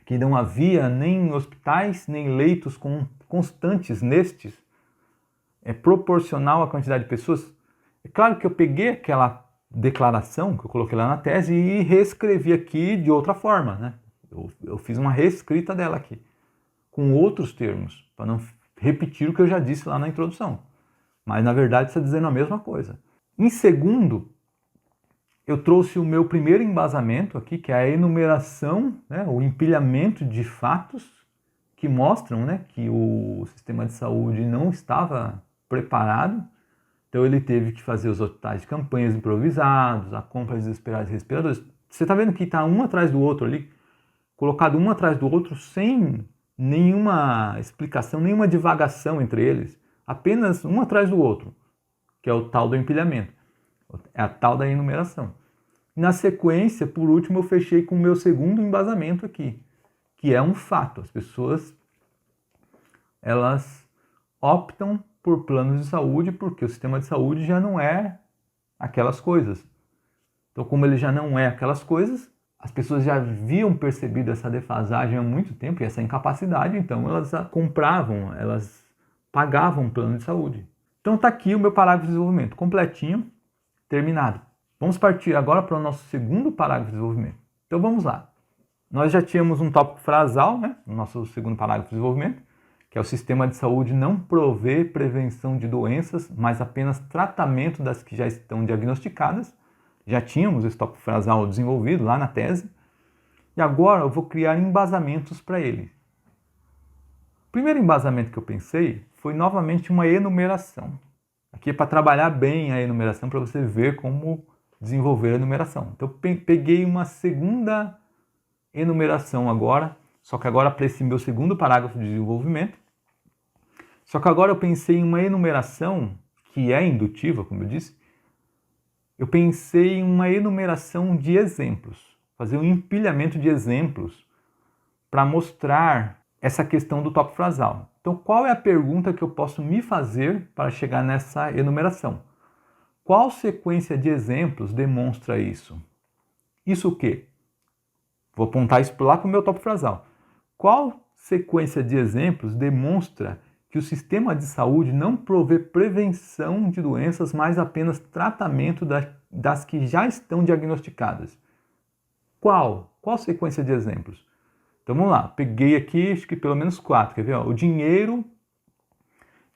que não havia nem hospitais, nem leitos constantes nestes, é proporcional à quantidade de pessoas. É claro que eu peguei aquela declaração que eu coloquei lá na tese e reescrevi aqui de outra forma, né? Eu fiz uma reescrita dela aqui, com outros termos, para não repetir o que eu já disse lá na introdução. Mas, na verdade, está dizendo a mesma coisa. Em segundo, eu trouxe o meu primeiro embasamento aqui, que é a enumeração, né, o empilhamento de fatos que mostram, né, que o sistema de saúde não estava preparado. Então ele teve que fazer os hospitais de campanhas improvisados, a compra desesperada de respiradores. Você está vendo que está um atrás do outro ali, colocado um atrás do outro sem nenhuma explicação, nenhuma divagação entre eles, apenas um atrás do outro, que é o tal do empilhamento, é a tal da enumeração. Na sequência, por último, eu fechei com o meu segundo embasamento aqui, que é um fato. As pessoas, elas optam por planos de saúde porque o sistema de saúde já não é aquelas coisas. Então, como ele já não é aquelas coisas, as pessoas já haviam percebido essa defasagem há muito tempo e essa incapacidade, então elas compravam, elas pagavam um plano de saúde. Então está aqui o meu parágrafo de desenvolvimento, completinho, terminado. Vamos partir agora para o nosso segundo parágrafo de desenvolvimento. Então vamos lá. Nós já tínhamos um tópico frasal, né, no nosso segundo parágrafo de desenvolvimento, que é o sistema de saúde não provê prevenção de doenças, mas apenas tratamento das que já estão diagnosticadas. Já tínhamos esse tópico frasal desenvolvido lá na tese. E agora eu vou criar embasamentos para ele. O primeiro embasamento que eu pensei foi novamente uma enumeração. Aqui é para trabalhar bem a enumeração, para você ver como desenvolver a enumeração. Então eu peguei uma segunda enumeração agora, só que agora para esse meu segundo parágrafo de desenvolvimento. Só que agora eu pensei em uma enumeração que é indutiva, como eu disse. Eu pensei em uma enumeração de exemplos, fazer um empilhamento de exemplos para mostrar essa questão do tópico frasal. Então, qual é a pergunta que eu posso me fazer para chegar nessa enumeração? Qual sequência de exemplos demonstra isso? Isso o quê? Vou apontar isso lá para o meu tópico frasal. Qual sequência de exemplos demonstra que o sistema de saúde não provê prevenção de doenças, mas apenas tratamento das que já estão diagnosticadas? Qual? Qual sequência de exemplos? Então vamos lá, peguei aqui acho que pelo menos 4, quer ver? O dinheiro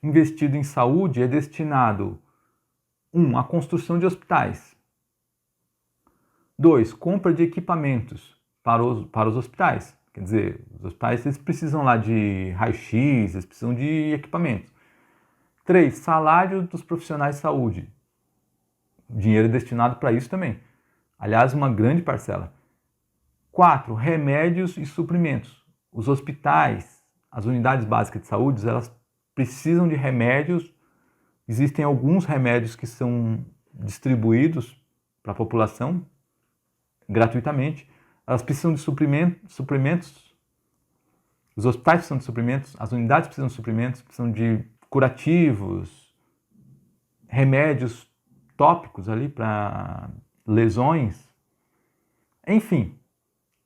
investido em saúde é destinado 1. À construção de hospitais. 2. Compra de equipamentos para os hospitais. Quer dizer, os hospitais eles precisam lá de raio-x, eles precisam de equipamentos. 3. Salário dos profissionais de saúde. Dinheiro destinado para isso também. Aliás, uma grande parcela. 4. Remédios e suprimentos. Os hospitais, as unidades básicas de saúde, elas precisam de remédios. Existem alguns remédios que são distribuídos para a população gratuitamente. Elas precisam de suprimentos. Os hospitais precisam de suprimentos, as unidades precisam de suprimentos, precisam de curativos, remédios tópicos ali para lesões. Enfim,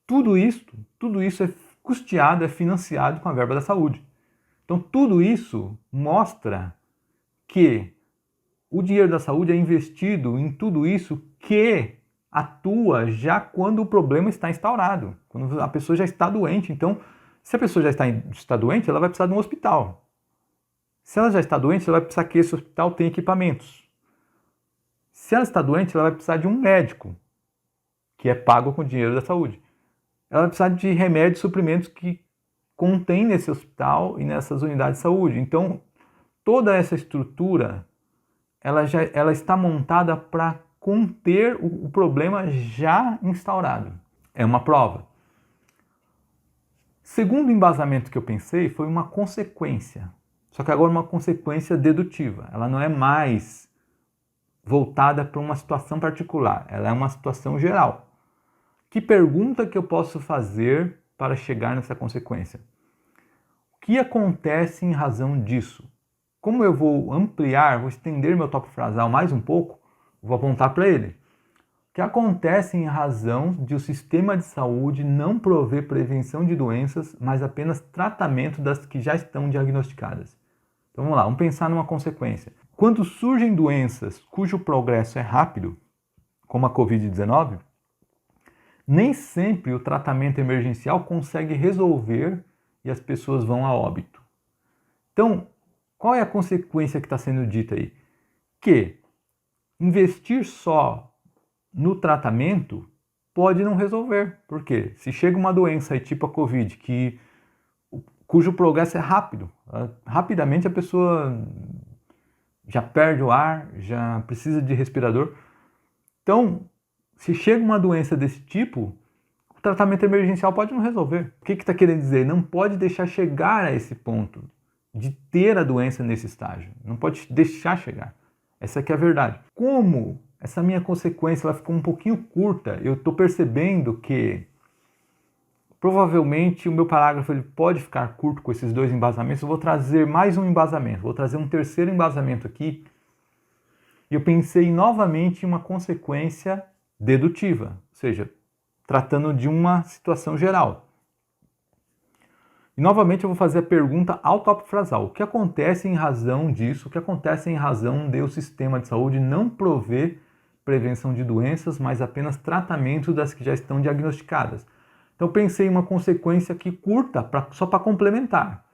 tudo isso é custeado, é financiado com a verba da saúde. Então, tudo isso mostra que o dinheiro da saúde é investido em tudo isso que atua já quando o problema está instaurado, quando a pessoa já está doente. Então, se a pessoa já está doente, ela vai precisar de um hospital. Se ela já está doente, ela vai precisar que esse hospital tenha equipamentos. Se ela está doente, ela vai precisar de um médico, que é pago com o dinheiro da saúde. Ela vai precisar de remédios e suprimentos que contém nesse hospital e nessas unidades de saúde. Então, toda essa estrutura, ela está montada para conter o problema já instaurado. É uma prova. Segundo embasamento que eu pensei foi uma consequência. Só que agora uma consequência dedutiva. Ela não é mais voltada para uma situação particular. Ela é uma situação geral. Que pergunta que eu posso fazer para chegar nessa consequência? O que acontece em razão disso? Como eu vou ampliar, vou estender meu tópico frasal mais um pouco, vou apontar para ele. O que acontece em razão de o sistema de saúde não prover prevenção de doenças, mas apenas tratamento das que já estão diagnosticadas? Então vamos lá, vamos pensar numa consequência. Quando surgem doenças cujo progresso é rápido, como a Covid-19, nem sempre o tratamento emergencial consegue resolver e as pessoas vão a óbito. Então, qual é a consequência que está sendo dita aí? Que investir só no tratamento pode não resolver. Por quê? Se chega uma doença aí, tipo a Covid, cujo progresso é rápido, rapidamente a pessoa já perde o ar, já precisa de respirador. Então, se chega uma doença desse tipo, o tratamento emergencial pode não resolver. O que está querendo dizer? Não pode deixar chegar a esse ponto de ter a doença nesse estágio. Não pode deixar chegar. Essa aqui é a verdade. Como essa minha consequência ela ficou um pouquinho curta, eu estou percebendo que provavelmente o meu parágrafo ele pode ficar curto com esses dois embasamentos. Eu vou trazer mais um embasamento, vou trazer um terceiro embasamento aqui. E eu pensei novamente em uma consequência dedutiva, ou seja, tratando de uma situação geral. E novamente eu vou fazer a pergunta ao tópico frasal. O que acontece em razão disso? O que acontece em razão de o sistema de saúde não prover prevenção de doenças, mas apenas tratamento das que já estão diagnosticadas? Então pensei em uma consequência aqui curta, só para complementar,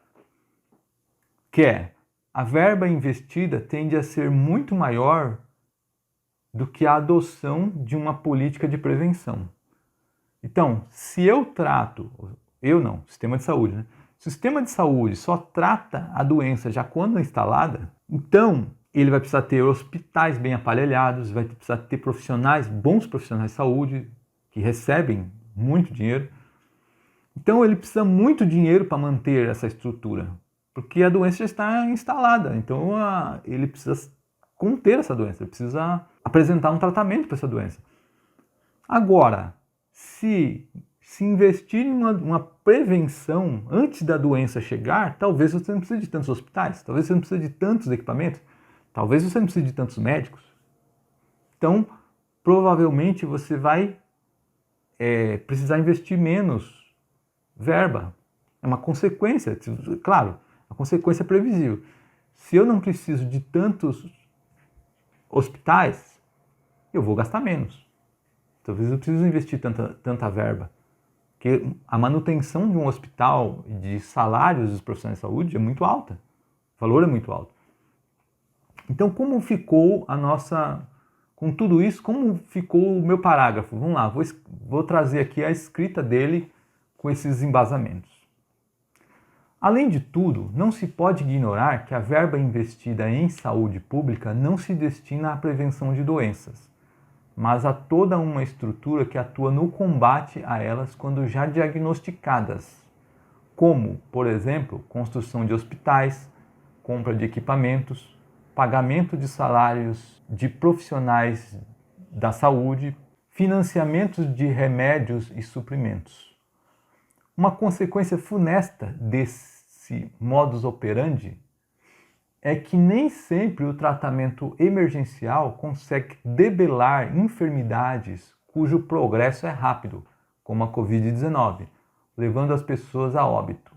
que é a verba investida tende a ser muito maior do que a adoção de uma política de prevenção. Então, se eu trato, eu não, sistema de saúde, né? Se o sistema de saúde só trata a doença já quando instalada, então ele vai precisar ter hospitais bem aparelhados, vai precisar ter bons profissionais de saúde, que recebem muito dinheiro. Então ele precisa muito dinheiro para manter essa estrutura, porque a doença já está instalada. Então ele precisa conter essa doença, ele precisa apresentar um tratamento para essa doença. Agora, se investir em uma prevenção antes da doença chegar, talvez você não precise de tantos hospitais, talvez você não precise de tantos equipamentos, talvez você não precise de tantos médicos. Então, provavelmente você vai precisar investir menos verba. É uma consequência, claro, a consequência é previsível. Se eu não preciso de tantos hospitais, eu vou gastar menos. Talvez eu precise investir tanta verba. Porque a manutenção de um hospital e de salários dos profissionais de saúde é muito alta. O valor é muito alto. Então, como ficou com tudo isso, como ficou o meu parágrafo? Vamos lá, vou trazer aqui a escrita dele com esses embasamentos. Além de tudo, não se pode ignorar que a verba investida em saúde pública não se destina à prevenção de doenças, mas a toda uma estrutura que atua no combate a elas quando já diagnosticadas, como, por exemplo, construção de hospitais, compra de equipamentos, pagamento de salários de profissionais da saúde, financiamento de remédios e suprimentos. Uma consequência funesta desse modus operandi é que nem sempre o tratamento emergencial consegue debelar enfermidades cujo progresso é rápido, como a Covid-19, levando as pessoas a óbito.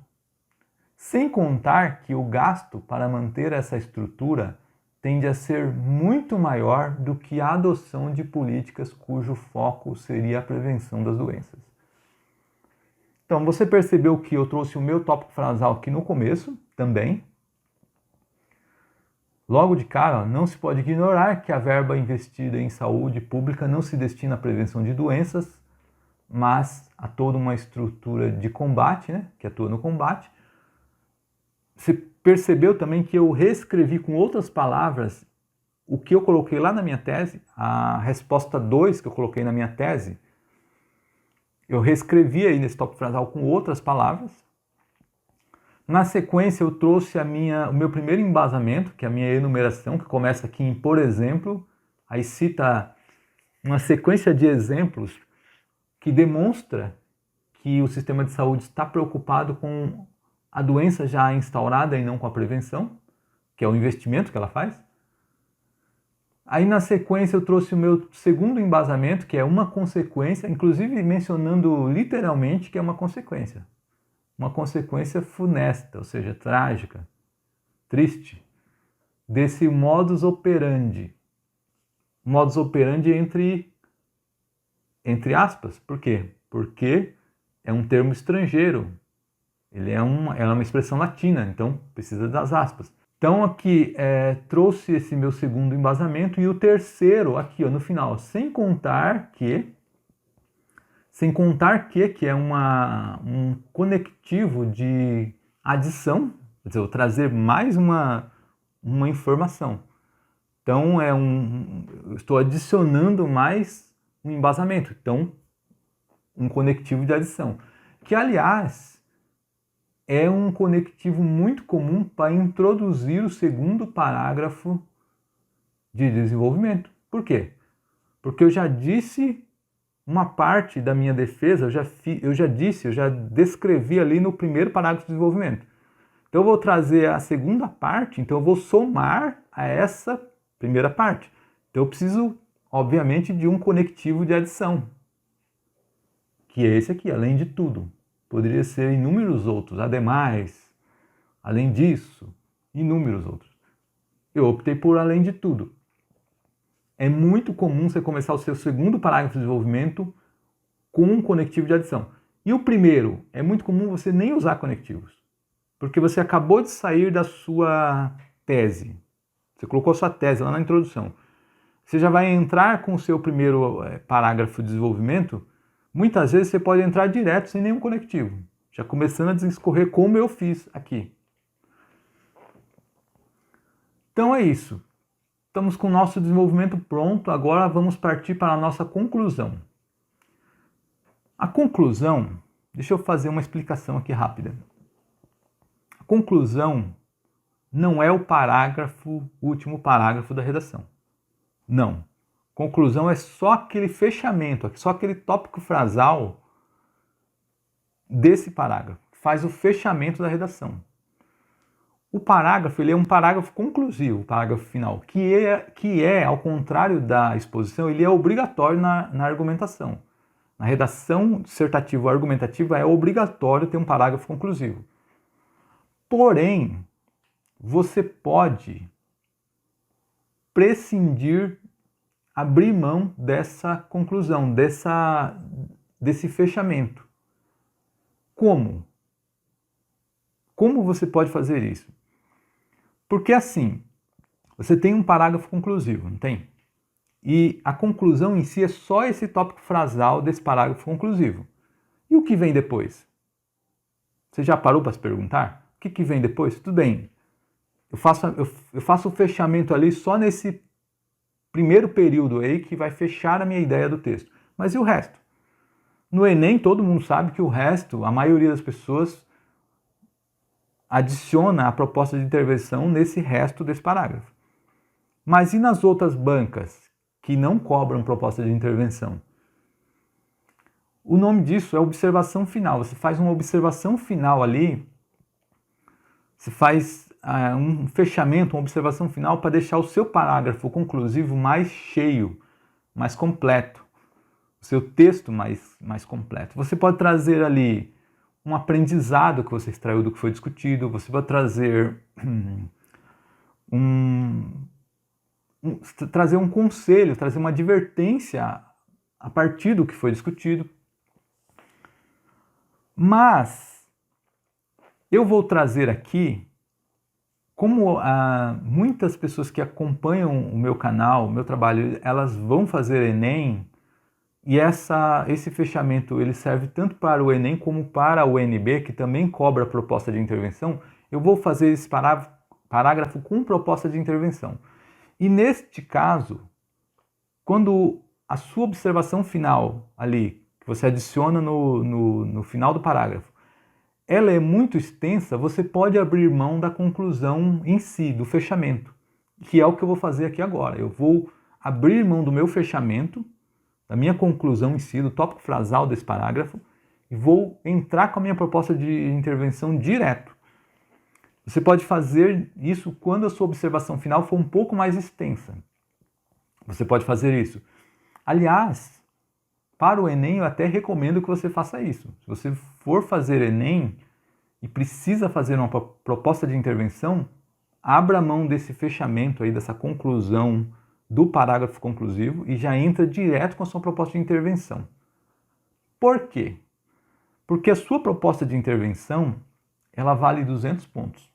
Sem contar que o gasto para manter essa estrutura tende a ser muito maior do que a adoção de políticas cujo foco seria a prevenção das doenças. Então, você percebeu que eu trouxe o meu tópico frasal aqui no começo também. Logo de cara, não se pode ignorar que a verba investida em saúde pública não se destina à prevenção de doenças, mas a toda uma estrutura de combate, né, que atua no combate. Você percebeu também que eu reescrevi com outras palavras o que eu coloquei lá na minha tese, a resposta 2 que eu coloquei na minha tese, eu reescrevi aí nesse tópico frasal com outras palavras. Na sequência, eu trouxe o meu primeiro embasamento, que é a minha enumeração, que começa aqui em por exemplo, aí cita uma sequência de exemplos que demonstra que o sistema de saúde está preocupado com a doença já instaurada e não com a prevenção, que é o investimento que ela faz. Aí na sequência eu trouxe o meu segundo embasamento, que é uma consequência, inclusive mencionando literalmente que é uma consequência funesta, ou seja, trágica, triste desse modus operandi. Modus operandi entre aspas. Por quê? Porque é um termo estrangeiro. Ele é uma expressão latina, então precisa das aspas. Então aqui trouxe esse meu segundo embasamento e o terceiro aqui no final, sem contar que é um conectivo de adição, quer dizer, eu trazer mais uma informação. Então eu estou adicionando mais um embasamento, então um conectivo de adição, que aliás é um conectivo muito comum para introduzir o segundo parágrafo de desenvolvimento. Por quê? Porque eu já disse uma parte da minha defesa, eu já descrevi ali no primeiro parágrafo de desenvolvimento. Então eu vou trazer a segunda parte, então eu vou somar a essa primeira parte. Então eu preciso, obviamente, de um conectivo de adição, que é esse aqui, além de tudo. Poderia ser inúmeros outros, ademais, além disso, inúmeros outros. Eu optei por além de tudo. É muito comum você começar o seu segundo parágrafo de desenvolvimento com um conectivo de adição. E o primeiro, é muito comum você nem usar conectivos, porque você acabou de sair da sua tese. Você colocou a sua tese lá na introdução. Você já vai entrar com o seu primeiro parágrafo de desenvolvimento. Muitas vezes você pode entrar direto sem nenhum conectivo, já começando a discorrer como eu fiz aqui. Então é isso. Estamos com o nosso desenvolvimento pronto, agora vamos partir para a nossa conclusão. A conclusão, deixa eu fazer uma explicação aqui rápida. A conclusão não é o último parágrafo da redação. Não. Conclusão é só aquele fechamento, só aquele tópico frasal desse parágrafo, que faz o fechamento da redação. O parágrafo ele é um parágrafo conclusivo, o parágrafo final, que é, ao contrário da exposição, ele é obrigatório na argumentação. Na redação dissertativa ou argumentativa é obrigatório ter um parágrafo conclusivo. Porém, você pode prescindir, abrir mão dessa conclusão, desse fechamento. Como? Como você pode fazer isso? Porque assim, você tem um parágrafo conclusivo, não tem? E a conclusão em si é só esse tópico frasal desse parágrafo conclusivo. E o que vem depois? Você já parou para se perguntar? O que vem depois? Tudo bem, eu faço o fechamento ali só nesse primeiro período aí que vai fechar a minha ideia do texto. Mas e o resto? No Enem, todo mundo sabe que o resto, a maioria das pessoas adiciona a proposta de intervenção nesse resto desse parágrafo. Mas e nas outras bancas que não cobram proposta de intervenção? O nome disso é observação final. Você faz uma observação final ali, você faz um fechamento, uma observação final para deixar o seu parágrafo conclusivo mais cheio, mais completo, o seu texto mais completo. Você pode trazer ali um aprendizado que você extraiu do que foi discutido, você pode trazer trazer um conselho, trazer uma advertência a partir do que foi discutido. Mas eu vou trazer aqui, como muitas pessoas que acompanham o meu canal, o meu trabalho, elas vão fazer Enem, e esse fechamento ele serve tanto para o Enem como para o UNB, que também cobra proposta de intervenção. Eu vou fazer esse parágrafo com proposta de intervenção. E neste caso, quando a sua observação final ali, que você adiciona no final do parágrafo, ela é muito extensa, você pode abrir mão da conclusão em si, do fechamento, que é o que eu vou fazer aqui agora. Eu vou abrir mão do meu fechamento, da minha conclusão em si, do tópico frasal desse parágrafo, e vou entrar com a minha proposta de intervenção direto. Você pode fazer isso quando a sua observação final for um pouco mais extensa. Você pode fazer isso. Aliás, para o Enem eu até recomendo que você faça isso. Se você for fazer Enem e precisa fazer uma proposta de intervenção, abra mão desse fechamento aí, dessa conclusão do parágrafo conclusivo e já entra direto com a sua proposta de intervenção. Por quê? Porque a sua proposta de intervenção, ela vale 200 pontos.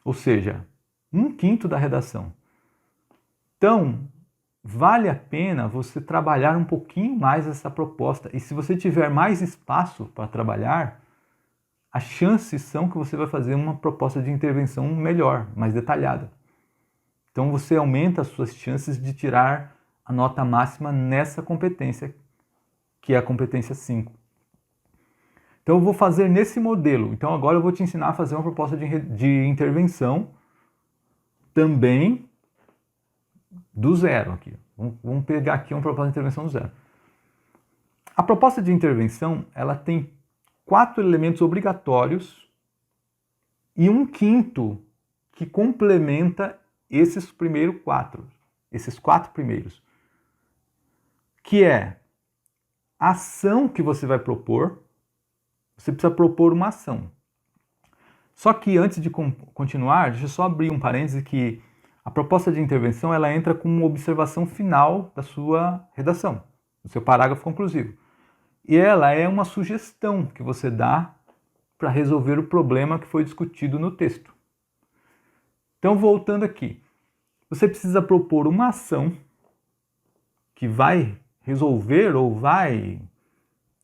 Ou seja, 1/5 da redação. Então, vale a pena você trabalhar um pouquinho mais essa proposta. E se você tiver mais espaço para trabalhar, as chances são que você vai fazer uma proposta de intervenção melhor, mais detalhada. Então você aumenta as suas chances de tirar a nota máxima nessa competência, que é a competência 5. Então eu vou fazer nesse modelo. Então agora eu vou te ensinar a fazer uma proposta de intervenção também do zero aqui. Vamos pegar aqui uma proposta de intervenção do zero. A proposta de intervenção, ela tem 4 elementos obrigatórios e 1/5 que complementa esses primeiros 4. Esses 4 primeiros. Que é a ação que você vai propor. Você precisa propor uma ação. Só que antes de continuar, deixa eu só abrir um parêntese que a proposta de intervenção ela entra com uma observação final da sua redação, do seu parágrafo conclusivo. E ela é uma sugestão que você dá para resolver o problema que foi discutido no texto. Então, voltando aqui, você precisa propor uma ação que vai resolver ou vai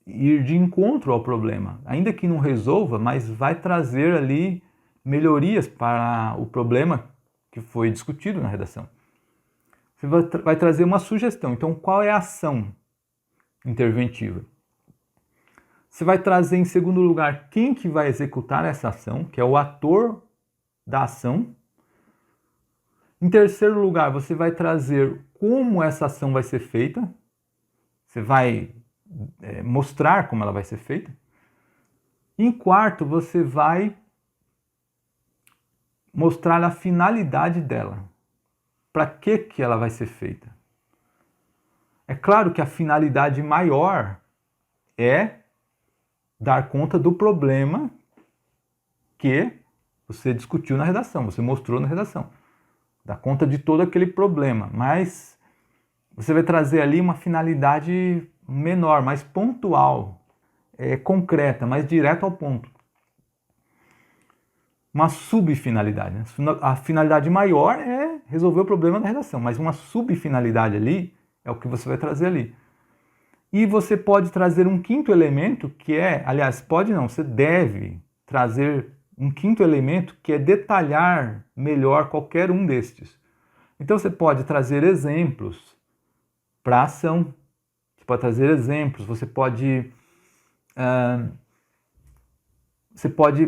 ir de encontro ao problema. Ainda que não resolva, mas vai trazer ali melhorias para o problema que foi discutido na redação. Você vai trazer uma sugestão. Então, qual é a ação interventiva? Você vai trazer, em segundo lugar, quem que vai executar essa ação, que é o ator da ação. Em terceiro lugar, você vai trazer como essa ação vai ser feita. Você vai mostrar como ela vai ser feita. Em quarto, você vai mostrar a finalidade dela. Para que ela vai ser feita? É claro que a finalidade maior é dar conta do problema que você discutiu na redação, você mostrou na redação. Dar conta de todo aquele problema, mas você vai trazer ali uma finalidade menor, mais pontual, concreta, mais direto ao ponto. Uma subfinalidade. Né? A finalidade maior é resolver o problema da redação, mas uma subfinalidade ali é o que você vai trazer ali. E você pode trazer um quinto elemento que é, aliás, pode não, você deve trazer um quinto elemento que é detalhar melhor qualquer um destes. Então você pode trazer exemplos para a ação, você pode trazer exemplos, você pode,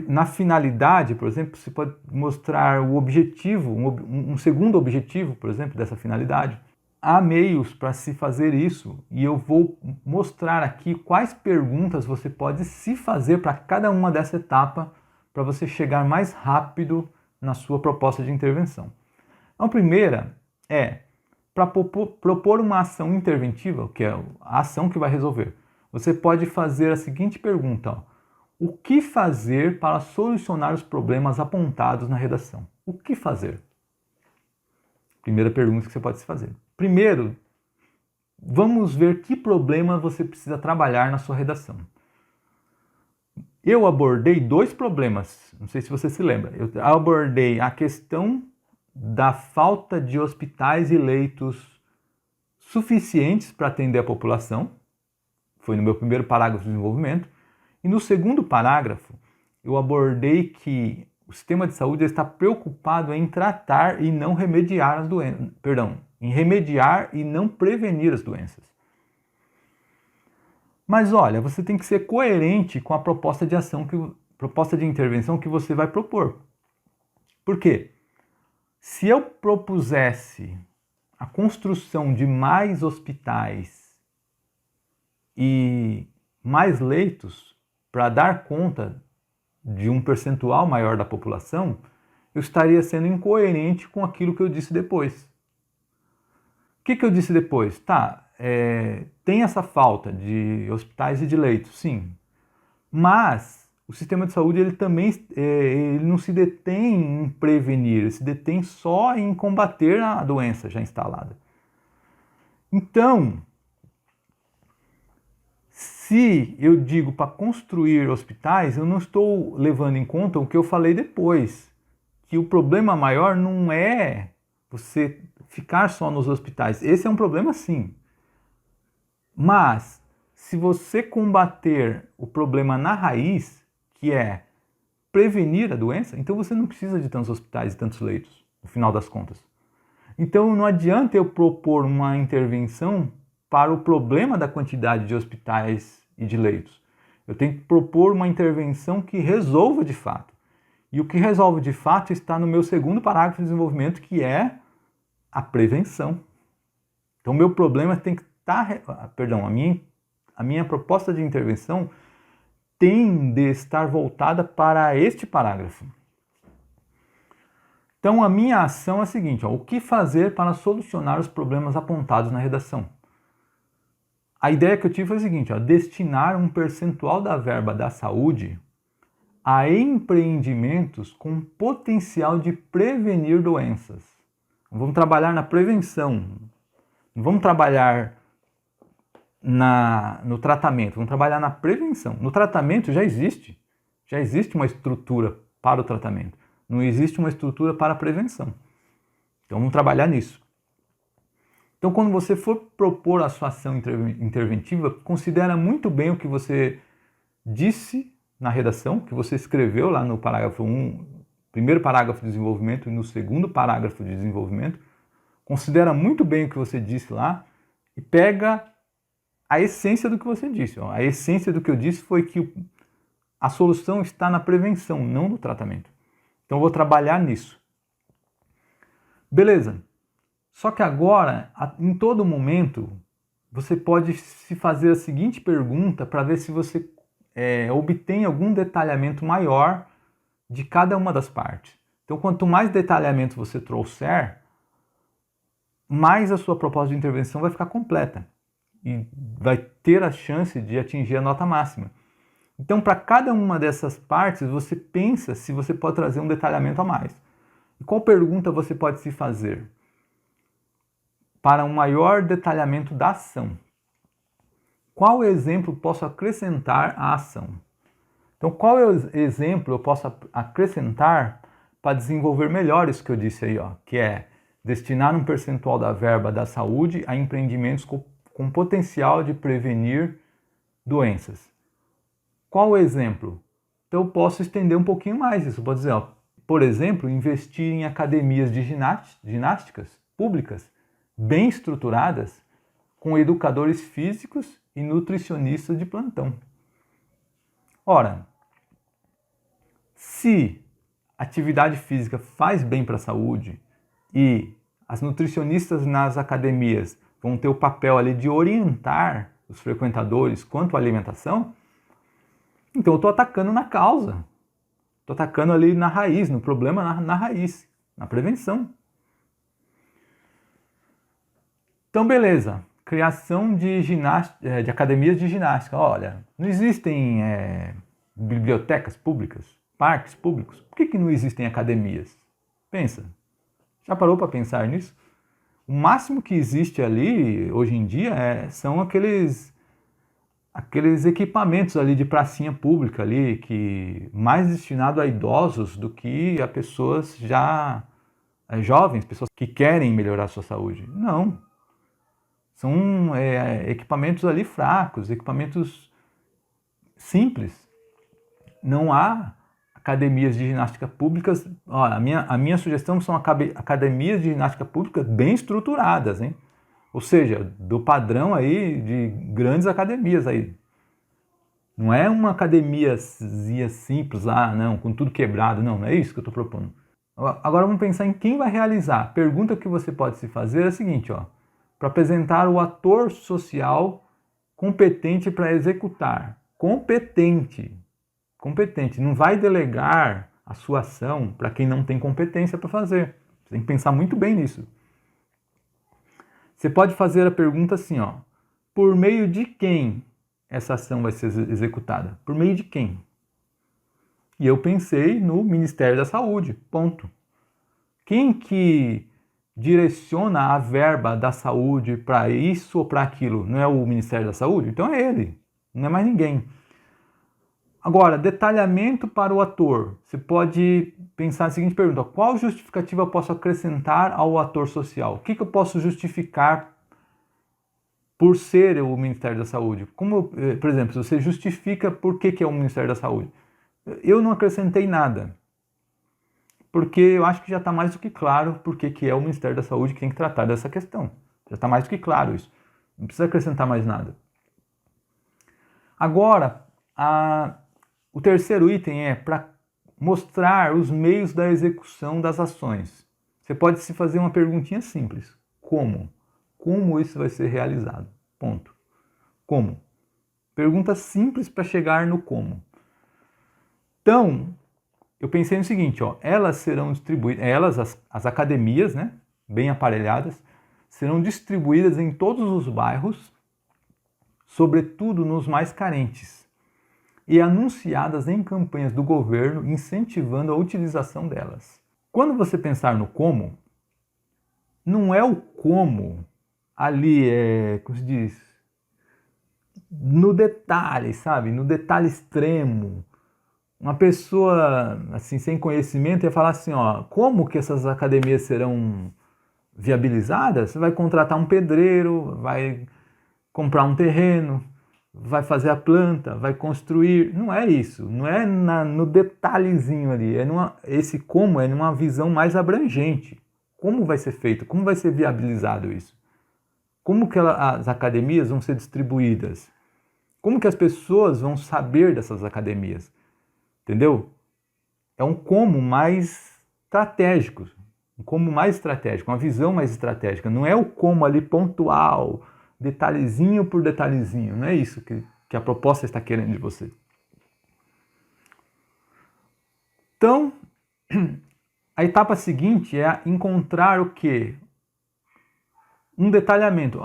na finalidade, por exemplo, você pode mostrar o objetivo, um segundo objetivo, por exemplo, dessa finalidade. Há meios para se fazer isso e eu vou mostrar aqui quais perguntas você pode se fazer para cada uma dessa etapa para você chegar mais rápido na sua proposta de intervenção. Então, a primeira é para propor uma ação interventiva, que é a ação que vai resolver. Você pode fazer a seguinte pergunta: ó, o que fazer para solucionar os problemas apontados na redação? O que fazer? Primeira pergunta que você pode se fazer. Primeiro, vamos ver que problema você precisa trabalhar na sua redação. Eu abordei 2 problemas, não sei se você se lembra. Eu abordei a questão da falta de hospitais e leitos suficientes para atender a população. Foi no meu primeiro parágrafo de desenvolvimento. E no segundo parágrafo, eu abordei que o sistema de saúde está preocupado em tratar e não remediar as doenças. Em remediar e não prevenir as doenças. Mas olha, você tem que ser coerente com a proposta de ação, proposta de intervenção que você vai propor. Por quê? Se eu propusesse a construção de mais hospitais e mais leitos para dar conta de um percentual maior da população, eu estaria sendo incoerente com aquilo que eu disse depois. O que eu disse depois? Tem essa falta de hospitais e de leitos, sim. Mas o sistema de saúde ele também ele não se detém em prevenir, ele se detém só em combater a doença já instalada. Então, se eu digo para construir hospitais, eu não estou levando em conta o que eu falei depois, que o problema maior não é você ficar só nos hospitais. Esse é um problema sim. Mas, se você combater o problema na raiz, que é prevenir a doença, então você não precisa de tantos hospitais e tantos leitos, no final das contas. Então não adianta eu propor uma intervenção para o problema da quantidade de hospitais e de leitos. Eu tenho que propor uma intervenção que resolva de fato. E o que resolve de fato está no meu segundo parágrafo de desenvolvimento, que é a prevenção. Então, meu problema tem que estar... Perdão, a minha proposta de intervenção tem de estar voltada para este parágrafo. Então, a minha ação é a seguinte, o que fazer para solucionar os problemas apontados na redação? A ideia que eu tive foi a seguinte, destinar um percentual da verba da saúde a empreendimentos com potencial de prevenir doenças. Vamos trabalhar na prevenção, não vamos trabalhar no tratamento, vamos trabalhar na prevenção. No tratamento já existe uma estrutura para o tratamento, não existe uma estrutura para a prevenção. Então vamos trabalhar nisso. Então quando você for propor a sua ação interventiva, considera muito bem o que você disse na redação, que você escreveu lá no parágrafo 1, primeiro parágrafo de desenvolvimento e no segundo parágrafo de desenvolvimento. Considera muito bem o que você disse lá e pega a essência do que você disse. A essência do que eu disse foi que a solução está na prevenção, não no tratamento. Então eu vou trabalhar nisso. Beleza. Só que agora, em todo momento, você pode se fazer a seguinte pergunta para ver se você obtém algum detalhamento maior de cada uma das partes. Então, quanto mais detalhamento você trouxer, mais a sua proposta de intervenção vai ficar completa e vai ter a chance de atingir a nota máxima. Então, para cada uma dessas partes, você pensa se você pode trazer um detalhamento a mais. E qual pergunta você pode se fazer? Para um maior detalhamento da ação. Qual exemplo posso acrescentar à ação? Então, qual exemplo eu posso acrescentar para desenvolver melhor isso que eu disse aí, que é destinar um percentual da verba da saúde a empreendimentos com potencial de prevenir doenças. Qual o exemplo? Então eu posso estender um pouquinho mais isso. Pode dizer, por exemplo, investir em academias de ginásticas públicas bem estruturadas com educadores físicos e nutricionistas de plantão. Ora, se atividade física faz bem para a saúde e as nutricionistas nas academias vão ter o papel ali de orientar os frequentadores quanto à alimentação, então eu estou atacando na causa. Estou atacando ali na raiz, no problema na raiz, na prevenção. Então, beleza. Criação de academias de ginástica. Olha, não existem bibliotecas públicas, parques públicos. Por que não existem academias? Pensa. Já parou para pensar nisso? O máximo que existe ali, hoje em dia, são aqueles equipamentos ali de pracinha pública ali, que mais destinado a idosos do que a pessoas já jovens, pessoas que querem melhorar a sua saúde. Não. São equipamentos ali fracos, equipamentos simples. Não há academias de ginástica públicas. Olha, a minha sugestão são academias de ginástica pública bem estruturadas, hein? Ou seja, do padrão aí de grandes academias aí. Não é uma academia simples lá, não, com tudo quebrado, não é isso que eu estou propondo. Agora vamos pensar em quem vai realizar. A pergunta que você pode se fazer é a seguinte, para apresentar o ator social competente para executar. Competente, não vai delegar a sua ação para quem não tem competência para fazer. Você tem que pensar muito bem nisso. Você pode fazer a pergunta assim, por meio de quem essa ação vai ser executada? Por meio de quem? E eu pensei no Ministério da Saúde, ponto. Quem que direciona a verba da saúde para isso ou para aquilo? Não é o Ministério da Saúde? Então é ele, não é mais ninguém. Agora, detalhamento para o ator. Você pode pensar na seguinte pergunta: qual justificativa eu posso acrescentar ao ator social? O que eu posso justificar por ser o Ministério da Saúde? Como, por exemplo, você justifica por que é o Ministério da Saúde? Eu não acrescentei nada, porque eu acho que já está mais do que claro por que é o Ministério da Saúde que tem que tratar dessa questão. Já está mais do que claro isso. Não precisa acrescentar mais nada. Agora, o terceiro item é para mostrar os meios da execução das ações. Você pode se fazer uma perguntinha simples. Como? Como isso vai ser realizado? Ponto. Como? Pergunta simples para chegar no como. Então, eu pensei no seguinte, ó, elas serão distribuídas, as academias, né, bem aparelhadas, serão distribuídas em todos os bairros, sobretudo nos mais carentes, e anunciadas em campanhas do governo incentivando a utilização delas. Quando você pensar no como, não é o como ali, como se diz, no detalhe, sabe? No detalhe extremo. Uma pessoa assim sem conhecimento ia falar assim, ó, como que essas academias serão viabilizadas? Você vai contratar um pedreiro, vai comprar um terreno, vai fazer a planta, vai construir. Não é isso, não é no detalhezinho ali. Esse como é numa visão mais abrangente. Como vai ser feito? Como vai ser viabilizado isso? Como que as academias vão ser distribuídas? Como que as pessoas vão saber dessas academias? Entendeu? É um como mais estratégico. Um como mais estratégico, uma visão mais estratégica. Não é o como ali pontual, detalhezinho por detalhezinho. Não é isso que a proposta está querendo de você. Então, a etapa seguinte é encontrar o quê? Um detalhamento.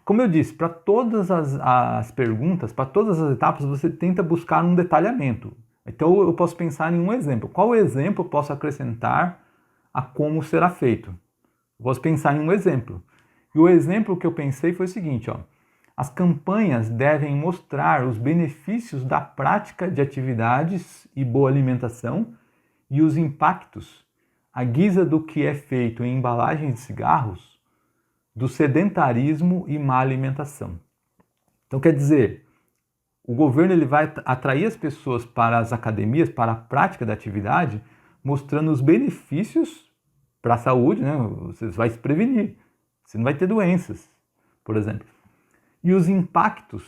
Como eu disse, para todas as perguntas, para todas as etapas, você tenta buscar um detalhamento. Então eu posso pensar em um exemplo. Qual exemplo eu posso acrescentar a como será feito? Eu posso pensar em um exemplo. E o exemplo que eu pensei foi o seguinte, ó. As campanhas devem mostrar os benefícios da prática de atividades e boa alimentação e os impactos, à guisa do que é feito em embalagens de cigarros, do sedentarismo e má alimentação. Então, quer dizer, o governo ele vai atrair as pessoas para as academias, para a prática da atividade, mostrando os benefícios para a saúde, né? Você vai se prevenir, você não vai ter doenças, por exemplo. E os impactos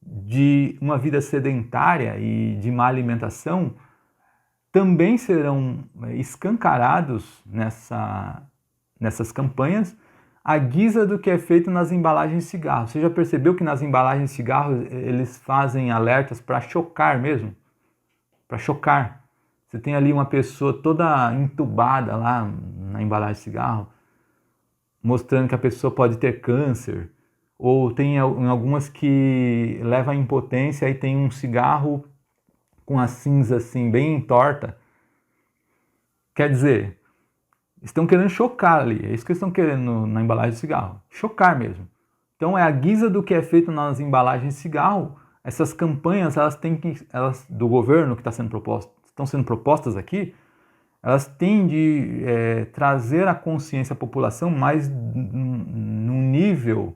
de uma vida sedentária e de má alimentação também serão escancarados nessas campanhas, à guisa do que é feito nas embalagens de cigarro. Você já percebeu que nas embalagens de cigarro eles fazem alertas para chocar mesmo? Para chocar. Você tem ali uma pessoa toda entubada lá na embalagem de cigarro, mostrando que a pessoa pode ter câncer. Ou tem em algumas que leva à impotência e tem um cigarro com a cinza assim bem torta. Quer dizer, estão querendo chocar ali, é isso que eles estão querendo na embalagem de cigarro, chocar mesmo. Então é a guisa do que é feito nas embalagens de cigarro. Essas campanhas, elas do governo que estão sendo propostas aqui, elas têm de trazer a consciência à população mais num nível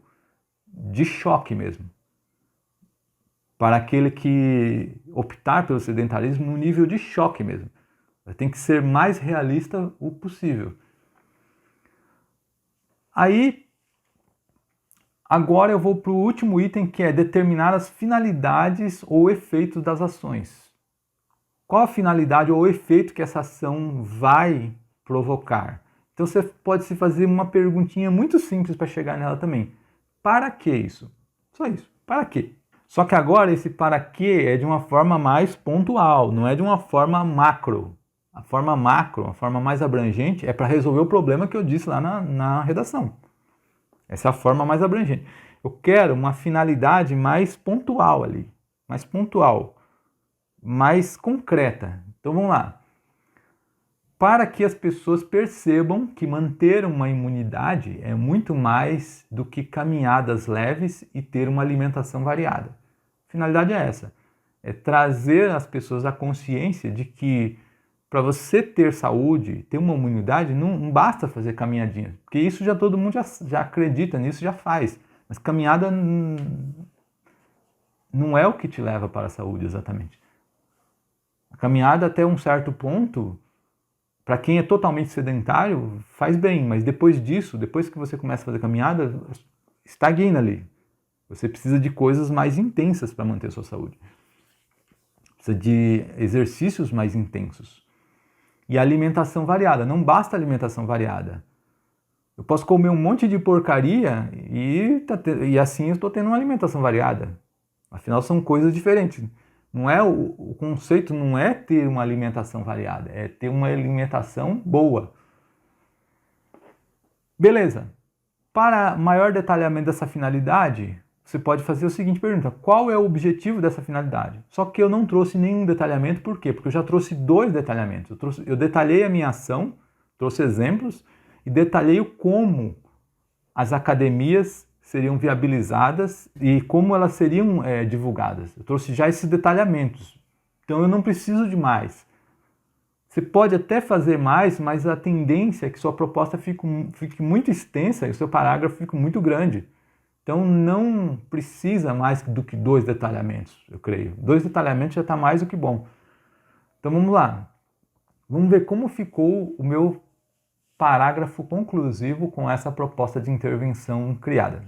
de choque mesmo. Para aquele que optar pelo sedentarismo, num nível de choque mesmo. Tem que ser mais realista o possível. Aí, agora eu vou para o último item, que é determinar as finalidades ou efeitos das ações. Qual a finalidade ou efeito que essa ação vai provocar? Então você pode se fazer uma perguntinha muito simples para chegar nela também. Para que isso? Só isso. Para quê? Só que agora esse para quê é de uma forma mais pontual, não é de uma forma macro. A forma macro, a forma mais abrangente, é para resolver o problema que eu disse lá na redação. Essa é a forma mais abrangente. Eu quero uma finalidade mais pontual ali, mais pontual. mais concreta. Então vamos lá. Para que as pessoas percebam que manter uma imunidade é muito mais do que caminhadas leves e ter uma alimentação variada. A finalidade é essa, é trazer as pessoas à consciência de que para você ter saúde, ter uma imunidade, não basta fazer caminhadinha, porque isso já todo mundo já acredita nisso, já faz. Mas caminhada não é o que te leva para a saúde exatamente. A caminhada até um certo ponto, para quem é totalmente sedentário, faz bem, mas depois disso, depois que você começa a fazer caminhada, estagna ali. Você precisa de coisas mais intensas para manter a sua saúde. Precisa de exercícios mais intensos. E alimentação variada. Não basta alimentação variada. Eu posso comer um monte de porcaria e assim eu estou tendo uma alimentação variada. Afinal, são coisas diferentes. Não é o conceito não é ter uma alimentação variada, é ter uma alimentação boa. Beleza. Para maior detalhamento dessa finalidade, você pode fazer o seguinte pergunta: qual é o objetivo dessa finalidade? Só que eu não trouxe nenhum detalhamento, por quê? Porque eu já trouxe 2 detalhamentos. Eu detalhei a minha ação, trouxe exemplos e detalhei como as academias seriam viabilizadas e como elas seriam divulgadas. Eu trouxe já esses detalhamentos. Então eu não preciso de mais. Você pode até fazer mais, mas a tendência é que sua proposta fique muito extensa e o seu parágrafo fique muito grande. Então não precisa mais do que 2 detalhamentos, eu creio. 2 detalhamentos já está mais do que bom. Então vamos lá. Vamos ver como ficou o meu parágrafo conclusivo com essa proposta de intervenção criada.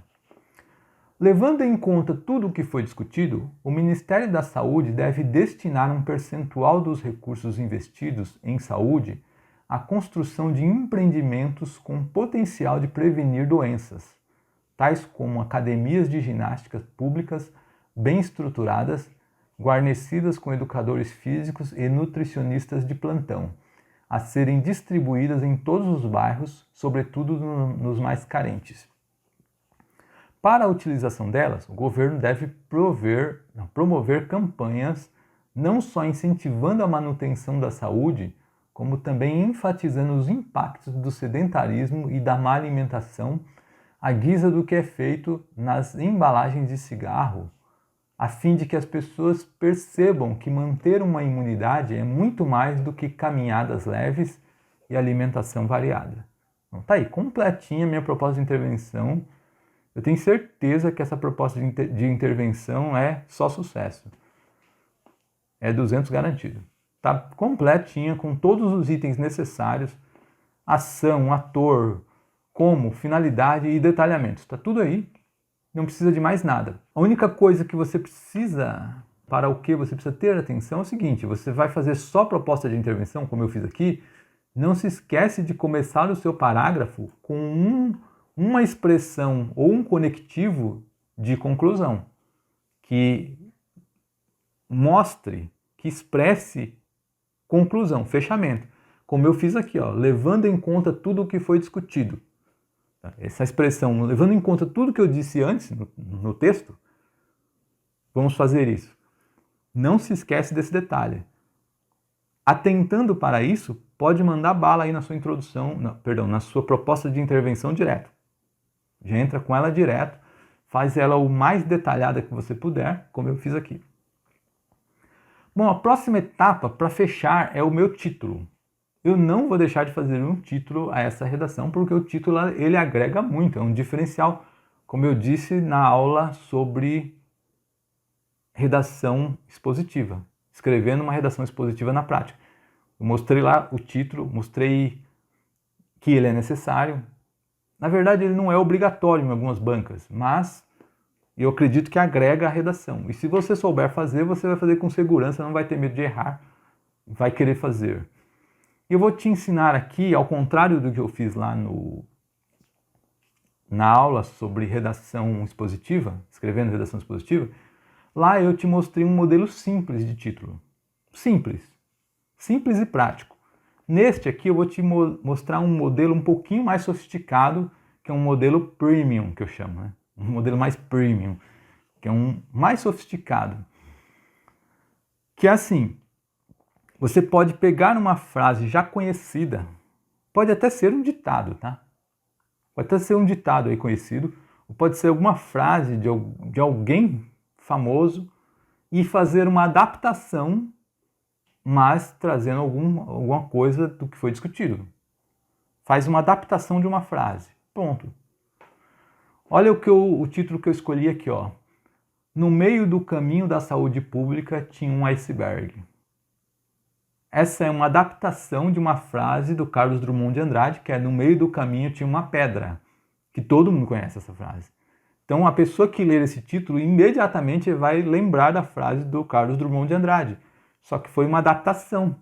Levando em conta tudo o que foi discutido, o Ministério da Saúde deve destinar um percentual dos recursos investidos em saúde à construção de empreendimentos com potencial de prevenir doenças, tais como academias de ginástica públicas bem estruturadas, guarnecidas com educadores físicos e nutricionistas de plantão, a serem distribuídas em todos os bairros, sobretudo nos mais carentes. Para a utilização delas, o governo deve promover campanhas não só incentivando a manutenção da saúde, como também enfatizando os impactos do sedentarismo e da má alimentação, à guisa do que é feito nas embalagens de cigarro, a fim de que as pessoas percebam que manter uma imunidade é muito mais do que caminhadas leves e alimentação variada. Então tá aí, completinha a minha proposta de intervenção. Eu tenho certeza que essa proposta de intervenção é só sucesso. É 200 garantido. Tá completinha, com todos os itens necessários, ação, ator, como, finalidade e detalhamento. Está tudo aí, não precisa de mais nada. A única coisa que você precisa, para o que você precisa ter atenção é o seguinte: você vai fazer só proposta de intervenção, como eu fiz aqui, não se esquece de começar o seu parágrafo com uma expressão ou um conectivo de conclusão, que mostre, que expresse conclusão, fechamento. Como eu fiz aqui, ó, levando em conta tudo o que foi discutido. Essa expressão, levando em conta tudo que eu disse antes no texto, vamos fazer isso. Não se esquece desse detalhe. Atentando para isso, pode mandar bala aí na sua introdução, na sua proposta de intervenção direto. Já entra com ela direto, faz ela o mais detalhada que você puder, como eu fiz aqui. Bom, a próxima etapa para fechar é o meu título. Eu não vou deixar de fazer um título a essa redação, porque o título ele agrega muito, é um diferencial, como eu disse na aula sobre redação expositiva, escrevendo uma redação expositiva na prática. Eu mostrei lá o título, mostrei que ele é necessário. Na verdade, ele não é obrigatório em algumas bancas, mas eu acredito que agrega a redação. E se você souber fazer, você vai fazer com segurança, não vai ter medo de errar, vai querer fazer. Eu vou te ensinar aqui, ao contrário do que eu fiz lá na aula sobre redação expositiva, escrevendo redação expositiva, lá eu te mostrei um modelo simples de título. Simples e prático. Neste aqui eu vou te mostrar um modelo um pouquinho mais sofisticado, que é um modelo premium, que eu chamo, né? Um modelo mais premium, que é um mais sofisticado. que é assim, você pode pegar uma frase já conhecida, pode até ser um ditado, tá? Pode até ser um ditado aí conhecido, ou pode ser alguma frase de alguém famoso e fazer uma adaptação, mas trazendo alguma coisa do que foi discutido. Faz uma adaptação de uma frase. Pronto. Olha o título que eu escolhi aqui, ó. No meio do caminho da saúde pública tinha um iceberg. Essa é uma adaptação de uma frase do Carlos Drummond de Andrade, que é no meio do caminho tinha uma pedra, que todo mundo conhece essa frase. Então a pessoa que ler esse título imediatamente vai lembrar da frase do Carlos Drummond de Andrade. Só que foi uma adaptação,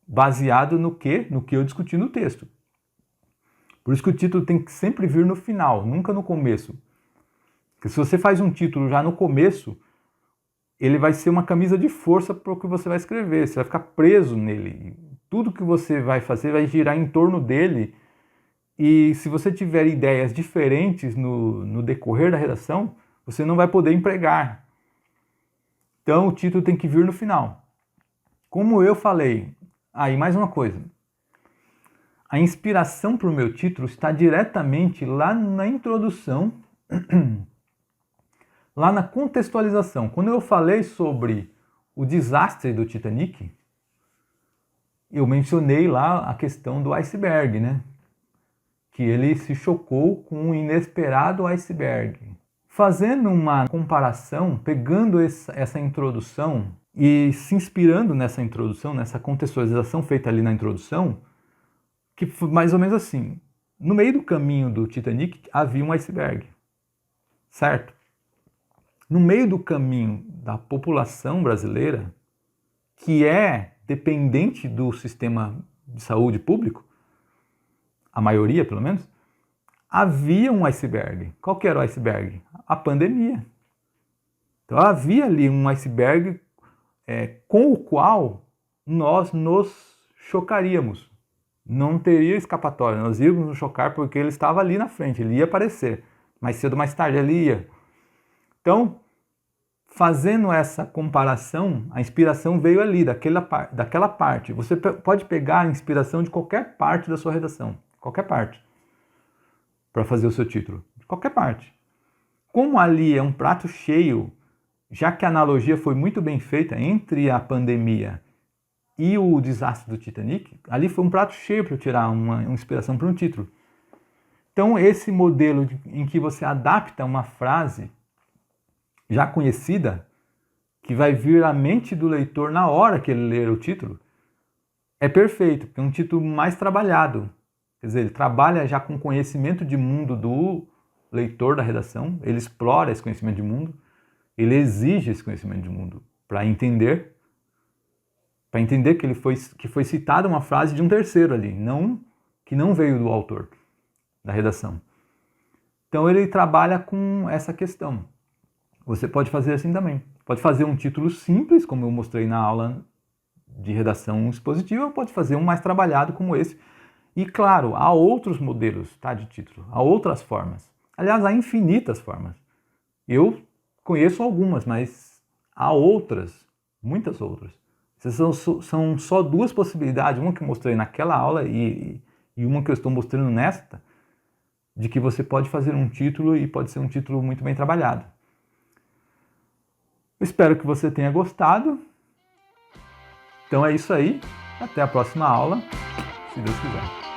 baseado no que? No que eu discuti no texto. Por isso que o título tem que sempre vir no final, nunca no começo. Porque se você faz um título já no começo, ele vai ser uma camisa de força para o que você vai escrever. Você vai ficar preso nele. Tudo que você vai fazer vai girar em torno dele. E se você tiver ideias diferentes no decorrer da redação, você não vai poder empregar. Então o título tem que vir no final. Como eu falei, e mais uma coisa. A inspiração para o meu título está diretamente lá na introdução, lá na contextualização. Quando eu falei sobre o desastre do Titanic, eu mencionei lá a questão do iceberg, né? Que ele se chocou com um inesperado iceberg. Fazendo uma comparação, pegando essa introdução e se inspirando nessa introdução, nessa contextualização feita ali na introdução, que foi mais ou menos assim, no meio do caminho do Titanic havia um iceberg, certo? No meio do caminho da população brasileira, que é dependente do sistema de saúde público, a maioria pelo menos, havia um iceberg. Qual que era o iceberg? A pandemia. Então havia ali um iceberg com o qual nós nos chocaríamos. Não teria escapatória, nós íamos nos chocar porque ele estava ali na frente, ele ia aparecer. Mais cedo ou mais tarde ele ia. Então, fazendo essa comparação, a inspiração veio ali, daquela parte. Você pode pegar a inspiração de qualquer parte da sua redação, qualquer parte, para fazer o seu título, de qualquer parte. Como ali é um prato cheio, já que a analogia foi muito bem feita entre a pandemia e o desastre do Titanic, ali foi um prato cheio para eu tirar uma inspiração para um título. Então, esse modelo em que você adapta uma frase já conhecida, que vai vir à mente do leitor na hora que ele ler o título, é perfeito, porque é um título mais trabalhado. Quer dizer, ele trabalha já com conhecimento de mundo do leitor da redação, ele explora esse conhecimento de mundo, ele exige esse conhecimento de mundo para entender que foi citada uma frase de um terceiro ali, que não veio do autor da redação. Então ele trabalha com essa questão. Você pode fazer assim também. Pode fazer um título simples, como eu mostrei na aula de redação expositiva, ou pode fazer um mais trabalhado como esse. E claro, há outros modelos, tá, de título, há outras formas. Aliás, há infinitas formas. Eu conheço algumas, mas há outras, muitas outras. São só duas possibilidades, uma que eu mostrei naquela aula e uma que eu estou mostrando nesta, de que você pode fazer um título e pode ser um título muito bem trabalhado. Eu espero que você tenha gostado. Então é isso aí. Até a próxima aula, se Deus quiser.